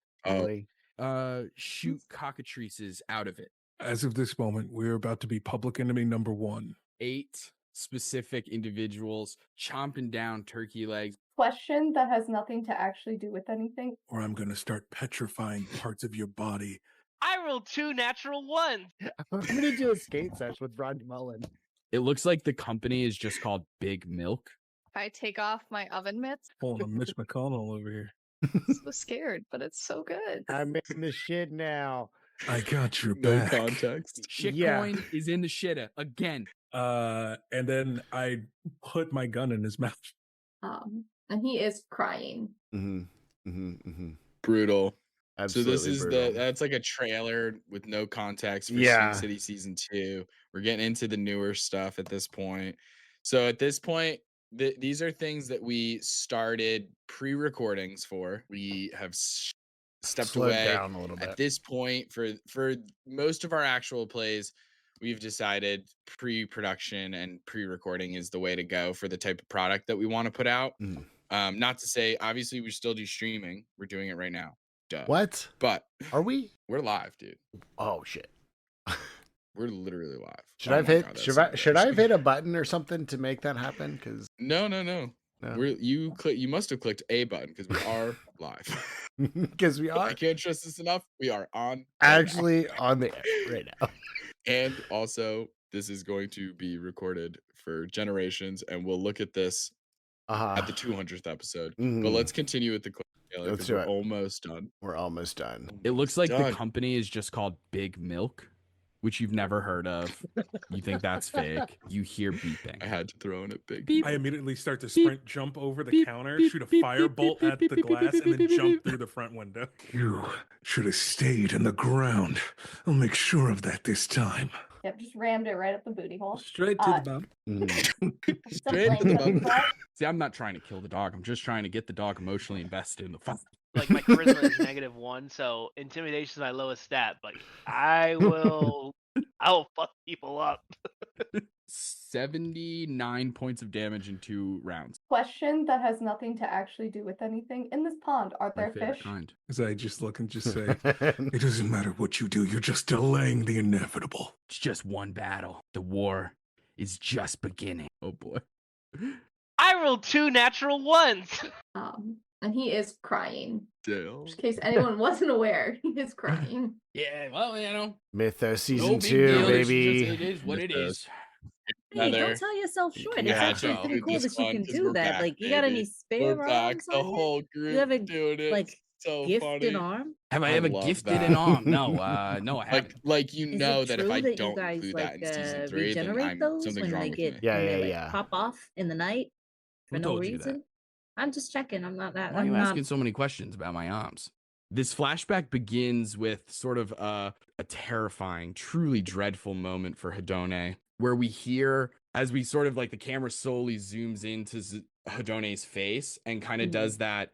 Shoot cockatrices out of it. As of this moment, we're about to be public enemy number 1. 8 specific individuals chomping down turkey legs. Question that has nothing to actually do with anything. Or I'm going to start petrifying parts of your body. I rolled 2 natural ones. I'm going to do a skate sesh with Rodney Mullen. It looks like the company is just called Big Milk. I take off my oven mitts. Pulling a Mitch McConnell over here. So scared, but it's so good. I'm in the shit now. I got your No back. context. Shitcoin is in the shitter again. And then I put my gun in his mouth. And he is crying. Brutal. Absolutely so this is brutal. that's like a trailer with no context for Yeah. Sin City Season 2. We're getting into the newer stuff at this point. So at this point, these are things that we started pre-recordings for. We have stepped Slowed away down a little bit. at this point for most of our actual plays. We've decided pre-production and pre-recording is the way to go for the type of product that we want to put out. Not to say, obviously, we still do streaming. We're doing it right now. Duh. What? But are we? We're live, dude. Oh shit. We're literally live. Should Oh I my hit? God, Should I have hit a button or something to make that happen? Because No. You must have clicked a button because we are live. Because we are. I can't stress this enough. We are on. Actually on the air right now. And also, this is going to be recorded for generations, and we'll look at this at the 200th episode. But let's continue with the clip. Let's do we're it. almost done. We're almost done. It looks like the Done. company is just called Big Milk, which you've never heard of. You think that's fake. You hear beeping. I had to throw in a big I immediately start to sprint, jump over the counter, shoot a firebolt at the glass, and then jump through the front window. You should have stayed in the ground. I'll make sure of that this time. Yep, just rammed it right up the booty hole. Straight to the bum. Straight to the bum. See, I'm not trying to kill the dog. I'm just trying to get the dog emotionally invested in the fight. Like my charisma is -1, so intimidation is my lowest stat. But I'll fuck people up. 79 points of damage in 2 rounds. Question that has nothing to actually do with anything. In this pond, are My there favorite fish? kind. As I just look and just say, it doesn't matter what you do, you're just delaying the inevitable. It's just one battle. The war is just beginning. Oh boy. I rolled 2 natural ones. And he is crying. Dale. Just in case anyone wasn't aware, he is crying. Yeah, well, you know. Mythos season No big 2, deal. baby. It is what it is. Hey, don't tell yourself short. It's actually pretty cool that you can do that. Like, you got any spare arms? The whole group You have a doing it. like so gifted funny. arm? Have I ever love gifted that. an arm? No, no, I haven't. Like you Is know it that if true I that you don't guys include that in like season 3, then regenerate those something's when wrong they with get me. Yeah, when yeah, they like yeah. pop off in the night for Who no told you that? reason? I'm just checking. I'm not that. Why are you I'm not. asking so many questions about my arms? This flashback begins with sort of a terrifying, truly dreadful moment for Hedone, where we hear, as we sort of like the camera slowly zooms into Hedone's face and kind of does that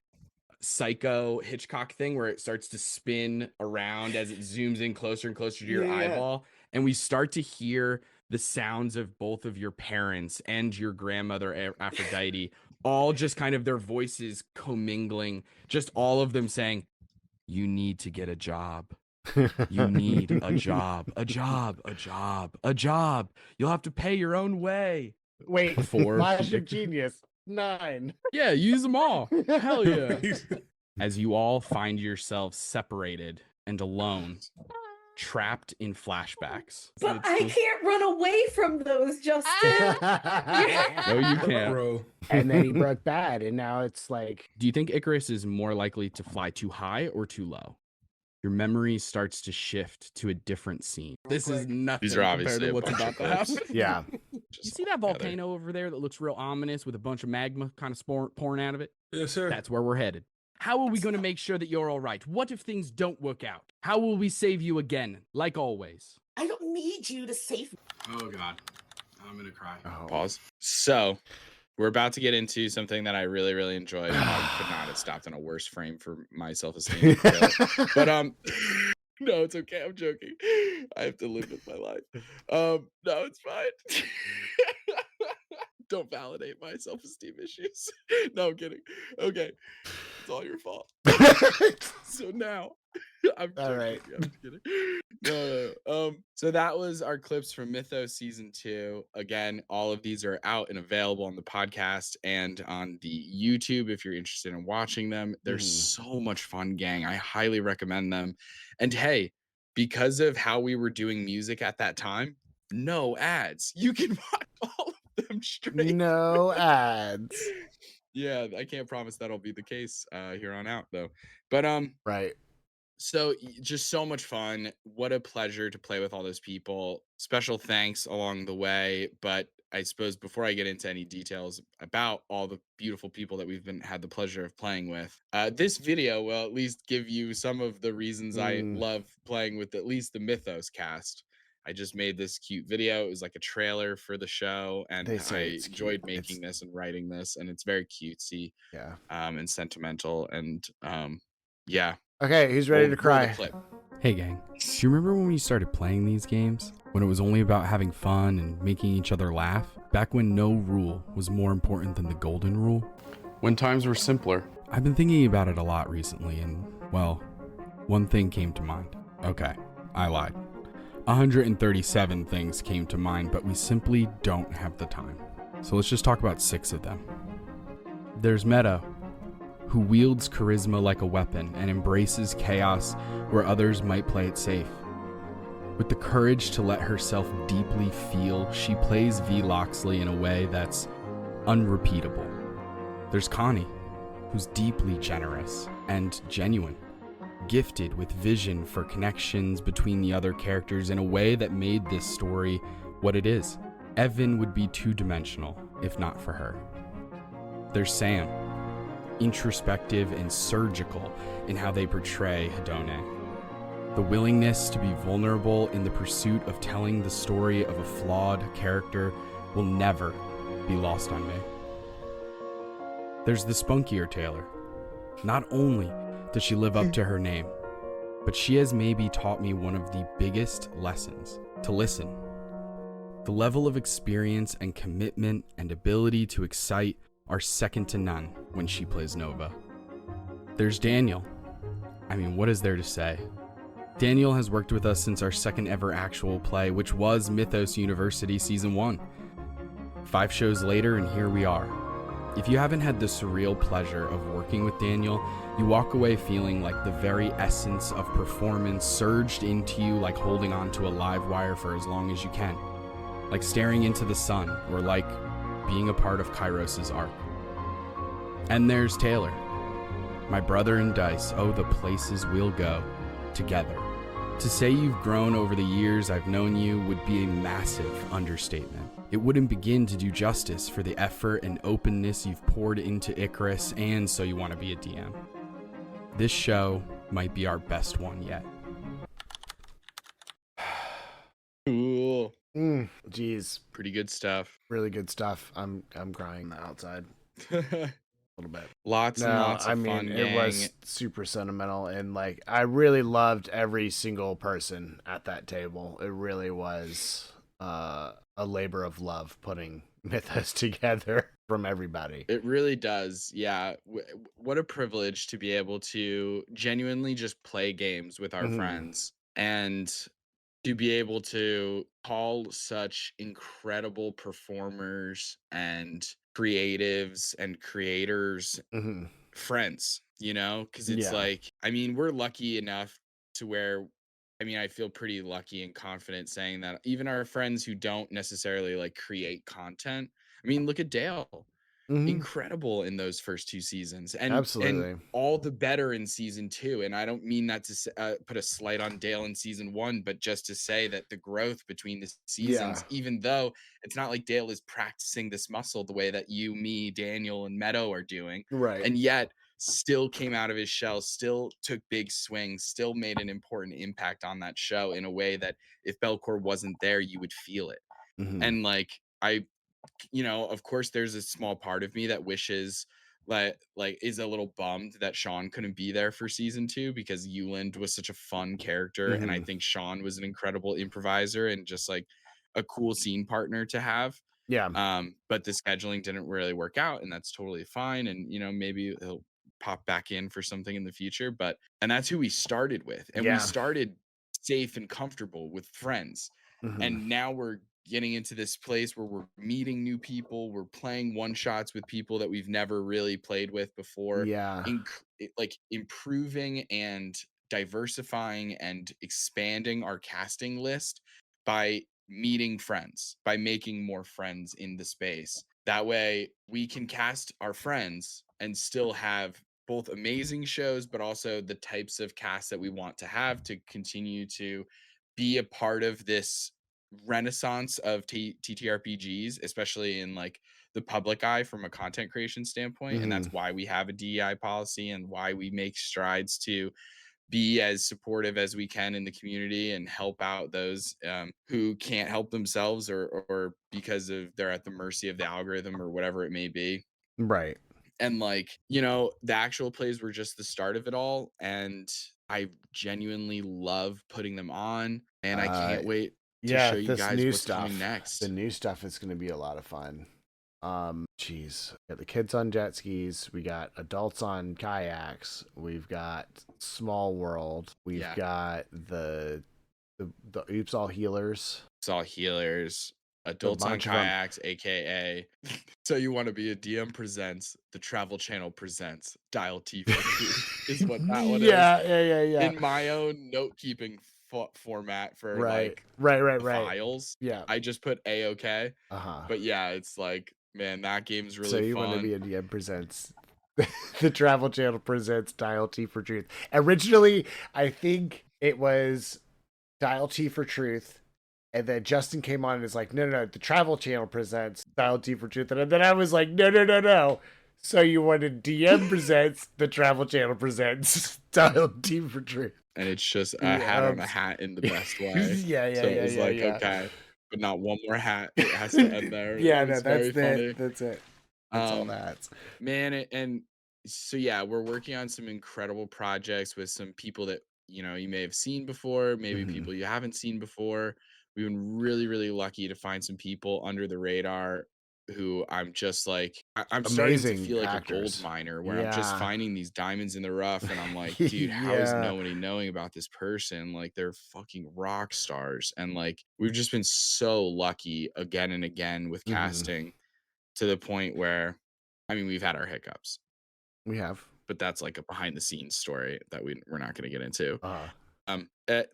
psycho Hitchcock thing where it starts to spin around as it zooms in closer and closer to your eyeball. And we start to hear the sounds of both of your parents and your grandmother, Aphrodite, all just kind of their voices commingling, just all of them saying, "You need to get a job. You need a job, a job, a job, a job. You'll have to pay your own way." Wait, Before Flash of Genius 9. Yeah, use them all. Hell yeah. As you all find yourselves separated and alone, trapped in flashbacks. But I can't run away from those, Justin. No, you can't. Bro. And then he broke bad, and now it's like. Do you think Icarus is more likely to fly too high or too low? Your memory starts to shift to a different scene. This is nothing These are compared obviously to a what's bunch about of to happen. clips. Yeah. You see that volcano over there that looks real ominous with a bunch of magma kind of pouring out of it? Yes, sir. That's where we're headed. How are we going to make sure that you're all right? What if things don't work out? How will we save you again, like always? I don't need you to save me. Oh God, I'm gonna cry. Pause. So, we're about to get into something that I really, really enjoyed. I could not have stopped in a worse frame for my self-esteem. But no, it's okay. I'm joking. I have to live with my life. No, it's fine. Don't validate my self-esteem issues. No, I'm kidding. Okay, it's all your fault. So now, I'm all right. I'm just kidding. No. So that was our clips from Mythos season 2. Again, all of these are out and available on the podcast and on the YouTube if you're interested in watching them. They're so much fun, gang. I highly recommend them. And hey, because of how we were doing music at that time, no ads. You can watch all of them straight. No ads. Yeah, I can't promise that'll be the case here on out though. But right. So just so much fun. What a pleasure to play with all those people. Special thanks along the way. But I suppose before I get into any details about all the beautiful people that we've had the pleasure of playing with, this video will at least give you some of the reasons I love playing with at least the Mythos cast. I just made this cute video. It was like a trailer for the show, and I enjoyed making this and writing this, and it's very cutesy, and sentimental, and yeah. Okay, who's ready to Roll the cry? clip. Hey gang, do you remember when we started playing these games? When it was only about having fun and making each other laugh? Back when no rule was more important than the golden rule? When times were simpler? I've been thinking about it a lot recently, and well, one thing came to mind. Okay, I lied. 137 things came to mind, but we simply don't have the time. So let's just talk about 6 of them. There's Meadow, who wields charisma like a weapon and embraces chaos where others might play it safe. With the courage to let herself deeply feel, she plays V. Loxley in a way that's unrepeatable. There's Connie, who's deeply generous and genuine, gifted with vision for connections between the other characters in a way that made this story what it is. Evan would be two-dimensional if not for her. There's Sam, introspective and surgical in how they portray Hedone. The willingness to be vulnerable in the pursuit of telling the story of a flawed character will never be lost on me. There's the spunkier Taylor. Not only does she live up to her name, but she has maybe taught me one of the biggest lessons: to listen. The level of experience and commitment and ability to excite are second to none when she plays Nova. There's Daniel. I mean, what is there to say? Daniel has worked with us since our second ever actual play, which was Mythos University Season 1. 5 shows later, and here we are. If you haven't had the surreal pleasure of working with Daniel, you walk away feeling like the very essence of performance surged into you, like holding onto a live wire for as long as you can, like staring into the sun, or like being a part of Kairos' arc. And there's Taylor, my brother in dice. Oh, the places we'll go together. To say you've grown over the years I've known you would be a massive understatement. It wouldn't begin to do justice for the effort and openness you've poured into Icarus and So You Want to Be a DM. This show might be our best one yet. Cool. Jeez. Pretty good stuff. Really good stuff. I'm crying on the outside. A little bit. Lots and lots of fun, it gang. was super sentimental, and like I really loved every single person at that table. It really was a labor of love putting Mythos together from everybody. It really does. Yeah. What a privilege to be able to genuinely just play games with our Mhm. friends, and to be able to call such incredible performers and creatives and creators Mhm. friends, you know? Because it's Yeah. like, I mean, we're lucky enough to where, I mean, I feel pretty lucky and confident saying that even our friends who don't necessarily like create content, I mean, look at Dale. Mhm. Incredible in those first 2 seasons, and Absolutely. all the better in season 2. And I don't mean that to put a slight on Dale in season 1, but just to say that the growth between the seasons, Yeah. even though it's not like Dale is practicing this muscle the way that you, me, Daniel, and Meadow are doing, Right. and yet still came out of his shell, still took big swings, still made an important impact on that show in a way that if Belcourt wasn't there, you would feel it. Mhm. And like, you know, of course, there's a small part of me that wishes, like is a little bummed that Sean couldn't be there for season 2, because Euland was such a fun character, and I Mhm. think Sean was an incredible improviser and just like a cool scene partner to have. Yeah. But the scheduling didn't really work out, and that's totally fine. And you know, maybe he'll pop back in for something in the future. But and that's who we started with, and we Yeah. started safe and comfortable with friends, Mhm. and now we're getting into this place where we're meeting new people, we're playing one shots with people that we've never really played with before, Yeah. like improving and diversifying and expanding our casting list by meeting friends, by making more friends in the space. That way we can cast our friends and still have both amazing shows, but also the types of cast that we want to have to continue to be a part of this renaissance of TTRPGs, especially in like the public eye from a content creation standpoint. And that's Mhm. why we have a DEI policy and why we make strides to be as supportive as we can in the community and help out those who can't help themselves, or because of they're at the mercy of the algorithm or whatever it may be. Right. And like, you know, the actual plays were just the start of it all, and I genuinely love putting them on, and I can't wait to Yeah, show you this guys new what's coming stuff. next. The new stuff is going to be a lot of fun. Geez, got the kids on jet skis. We got adults on kayaks. We've got Small World. We've got the Oops All Healers. It's all healers. Adults on bunch of 'em. kayaks, aka So You Want to Be a DM presents the Travel Channel presents Dial T for Truth is what that one is. Yeah. In my own note keeping format for Right. like files, Yeah. I just put A-OK. Uh-huh. But yeah, it's like, man, that game's really So You fun. Want to Be a DM presents the Travel Channel presents Dial T for Truth. Originally, I think it was Dial T for Truth. And then Justin came on and is like, no, the Travel Channel presents Dial T for Truth. And then I was like, no. So You Want to DM presents the Travel Channel presents Dial T for Truth. And it's just a hat on a hat in the best way. Yeah. So it was okay, but not one more hat. It has to end there. Yeah, It's no, very funny. that's it. That's all that. Man, and so yeah, we're working on some incredible projects with some people that you may have seen before, maybe people you haven't seen before. We've been really, really lucky to find some people under the radar who I'm just like I'm starting to Amazing feel like actors. a gold miner where I'm just Yeah. finding these diamonds in the rough and I'm like, dude, how is Yeah. nobody knowing about this person? Like they're fucking rock stars. And like we've just been so lucky again and again with casting to the point where I mean we've had our hiccups. We have. But that's like a behind the scenes story that we're not going to get into. Uh-huh.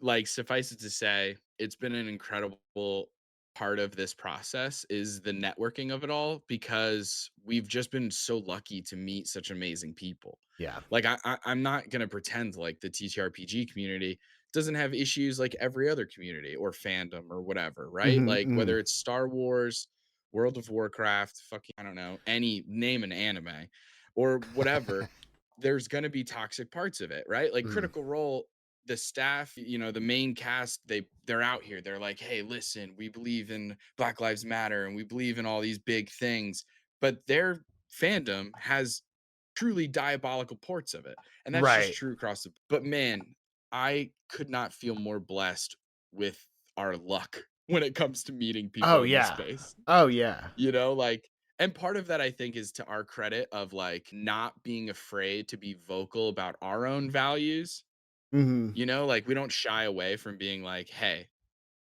Like suffice it to say, it's been an incredible part of this process is the networking of it all because we've just been so lucky to meet such amazing people. Yeah. Like I'm not gonna pretend like the TTRPG community doesn't have issues like every other community or fandom or whatever, right? Like whether it's Star Wars, World of Warcraft, fucking I don't know, any name an anime or whatever, there's gonna be toxic parts of it, right? Like Critical Role, the staff, the main cast, they're out here. They're like, hey, listen, we believe in Black Lives Matter and we believe in all these big things, but their fandom has truly diabolical ports of it. And that's just true across the but man, I could not feel more blessed with our luck when it comes to meeting people in this space. Oh yeah. Like and part of that I think is to our credit of like not being afraid to be vocal about our own values. Like we don't shy away from being like, hey,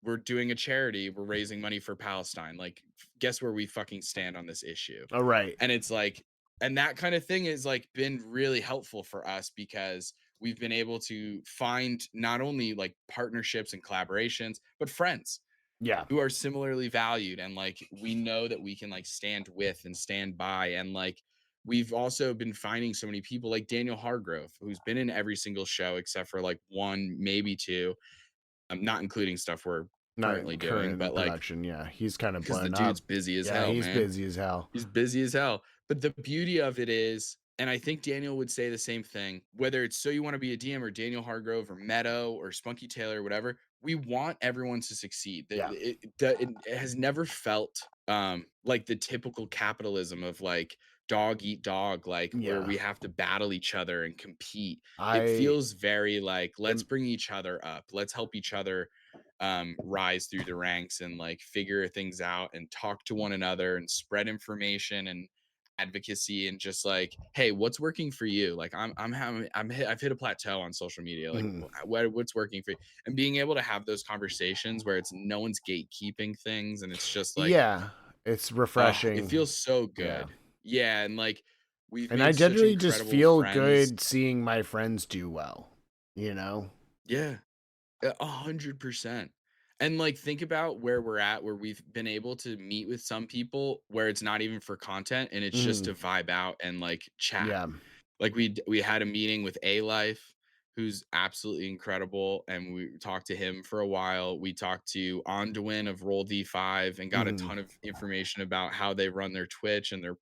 we're doing a charity, we're raising money for Palestine. Like, guess where we fucking stand on this issue. All right. And it's like, and that kind of thing has like been really helpful for us because we've been able to find not only like partnerships and collaborations, but friends. Yeah. Who are similarly valued and like we know that we can like stand with and stand by and like we've also been finding so many people like Daniel Hargrove, who's been in every single show except for like one, maybe two. I'm not including stuff we're currently doing, but like production, yeah, he's kind of because the blown dude's up. busy as Yeah, hell. he's Man. busy as hell. He's busy as hell. But the beauty of it is, and I think Daniel would say the same thing, whether it's So You Want to Be a DM or Daniel Hargrove or Meadow or Spunky Taylor or whatever, we want everyone to succeed. Yeah. It has never felt like the typical capitalism of like dog eat dog, like where we have to battle each other and compete. It feels very like, let's bring each other up. Let's help each other rise through the ranks and like figure things out and talk to one another and spread information and advocacy and just like, hey, what's working for you? Like I've hit a plateau on social media. Like what's working for you? And being able to have those conversations where it's no one's gatekeeping things and it's just like, yeah, it's refreshing. It feels so good. Yeah, and like we've and made I generally such just incredible feel friends. good seeing my friends do well. Yeah. 100%. And like think about where we're at where we've been able to meet with some people where it's not even for content and it's just to vibe out and like chat. Yeah. Like we had a meeting with A Life, who's absolutely incredible, and we talked to him for a while. We talked to Onduin of Roll D5 and got a ton of information about how they run their Twitch and their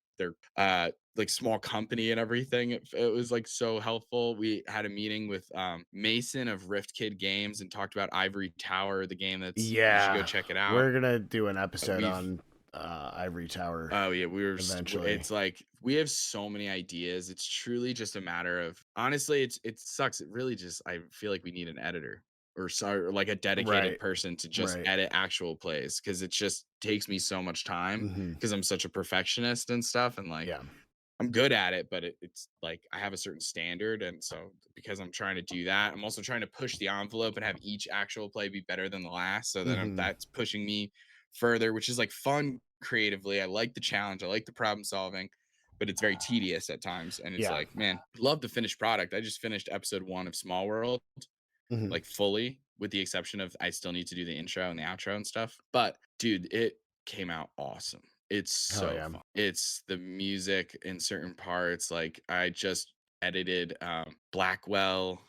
like small company and everything. It was like so helpful. We had a meeting with Mason of Rift Kid Games and talked about Ivory Tower, the game that's you should go check it out. We're gonna do an episode on Ivory Tower. Oh yeah, eventually. It's like we have so many ideas. It's truly just a matter of honestly, it sucks. It really just I feel like we need an editor or like a dedicated Right. person to just Right. edit actual plays, because it just takes me so much time because I'm such a perfectionist and stuff, and like I'm good at it, but it's like I have a certain standard, and so because I'm trying to do that, I'm also trying to push the envelope and have each actual play be better than the last. So then that's pushing me further, which is like fun creatively. I like the challenge, I like the problem solving, but it's very tedious at times. And it's like, man, love the finished product. I just finished episode 1 of Small World, like fully, with the exception of I still need to do the intro and the outro and stuff. But dude, it came out awesome. It's so fun. It's the music in certain parts. Like I just edited Blackwell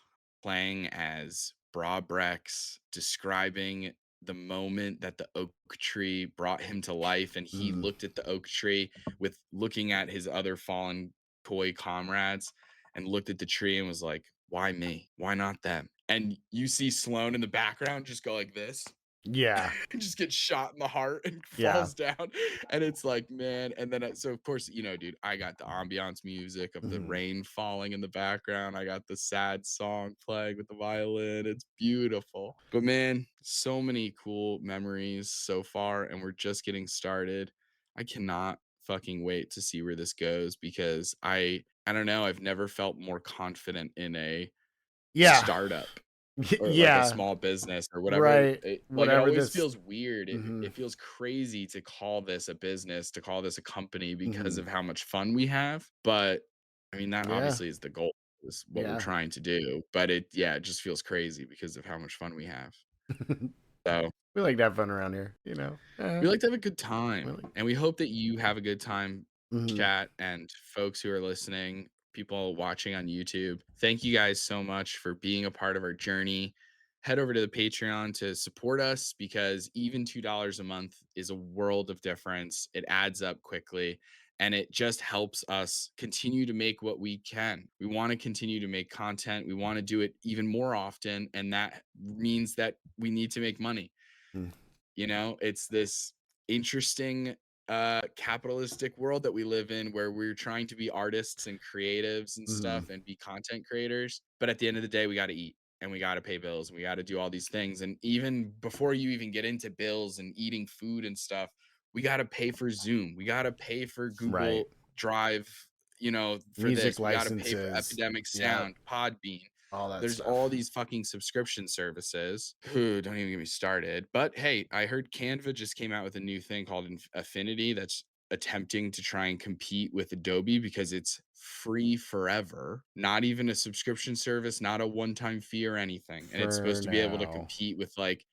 playing as Brabrex, describing the moment that the oak tree brought him to life, and he looked at the oak tree with looking at his other fallen toy comrades and looked at the tree and was like, why me? Why not them? And you see Sloan in the background just go like this. Yeah. Just gets shot in the heart and Yeah. falls down. And it's like, man. And then, so of course, you know, dude, I got the ambiance music of the rain falling in the background. I got the sad song playing with the violin. It's beautiful. But man, so many cool memories so far. And we're just getting started. I cannot fucking wait to see where this goes, because I don't know. I've never felt more confident in a startup or like a small business or whatever. Right. Like Whatever it always this feels weird. It feels crazy to call this a business, to call this a company, because of how much fun we have. But I mean, that obviously is the goal, is what we're trying to do. But it just feels crazy because of how much fun we have. So we like to have fun around here, you know. we like to have a good time, and we hope that you have a good time, chat, and folks who are listening, people watching on YouTube. Thank you guys so much for being a part of our journey. Head over to the Patreon to support us, because even $2 a month is a world of difference. It adds up quickly, and it just helps us continue to make what we can. We want to continue to make content. We want to do it even more often, and that means that we need to make money. You know, it's this interesting capitalistic world that we live in, where we're trying to be artists and creatives and stuff and be content creators, but at the end of the day, we got to eat and we got to pay bills and we got to do all these things. And even before you even get into bills and eating food and stuff, we got to pay for Zoom, we got to pay for Google Drive, you know, for music this, we got to licenses, pay for Epidemic Sound, Podbean, all that there's stuff. all these fucking subscription services. Don't even get me started. But hey, I heard Canva just came out with a new thing called Affinity that's attempting to try and compete with Adobe, because it's free forever, not even a subscription service, not a one-time fee or anything. And it's supposed to be able to compete with like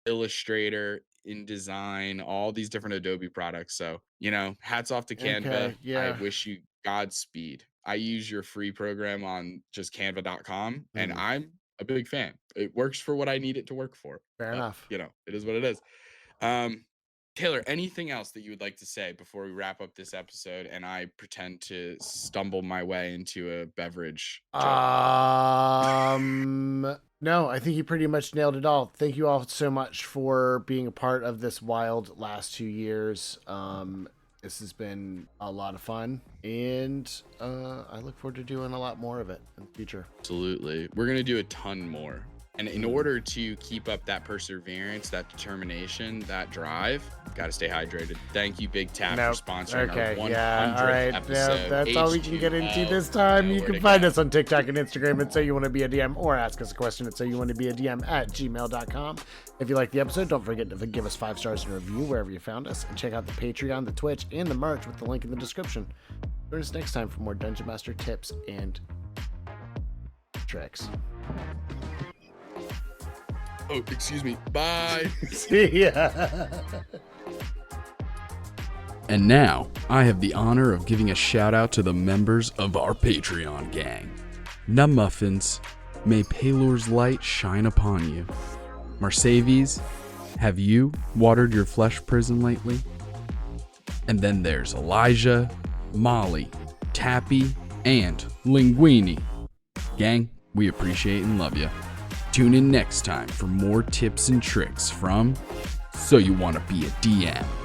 Illustrator, InDesign, all these different Adobe products. So, you know, hats off to Canva. I wish you Godspeed. I use your free program on just canva.com, and I'm a big fan. It works for what I need it to work for. Fair enough. You know, it is what it is. Taylor, anything else that you would like to say before we wrap up this episode and I pretend to stumble my way into a beverage joke? No, I think you pretty much nailed it all. Thank you all so much for being a part of this wild last 2 years. This has been a lot of fun, and I look forward to doing a lot more of it in the future. Absolutely. We're going to do a ton more. And in order to keep up that perseverance, that determination, that drive, got to stay hydrated. Thank you, Big Tap, for sponsoring our 100th episode. That's all we can get into this time. You can find us on TikTok and Instagram at So You Want to Be a DM, or ask us a question at SoYouWantToBeADM at gmail.com. If you like the episode, don't forget to give us 5 stars and a review wherever you found us, and check out the Patreon, the Twitch, and the merch with the link in the description. Join us next time for more Dungeon Master tips and tricks. Oh, excuse me. Bye. See ya. And now, I have the honor of giving a shout out to the members of our Patreon gang. Nummuffins, may Palor's light shine upon you. Marsavies, have you watered your flesh prison lately? And then there's Elijah, Molly, Tappy, and Linguini. Gang, we appreciate and love you. Tune in next time for more tips and tricks from So You Want to Be a DM.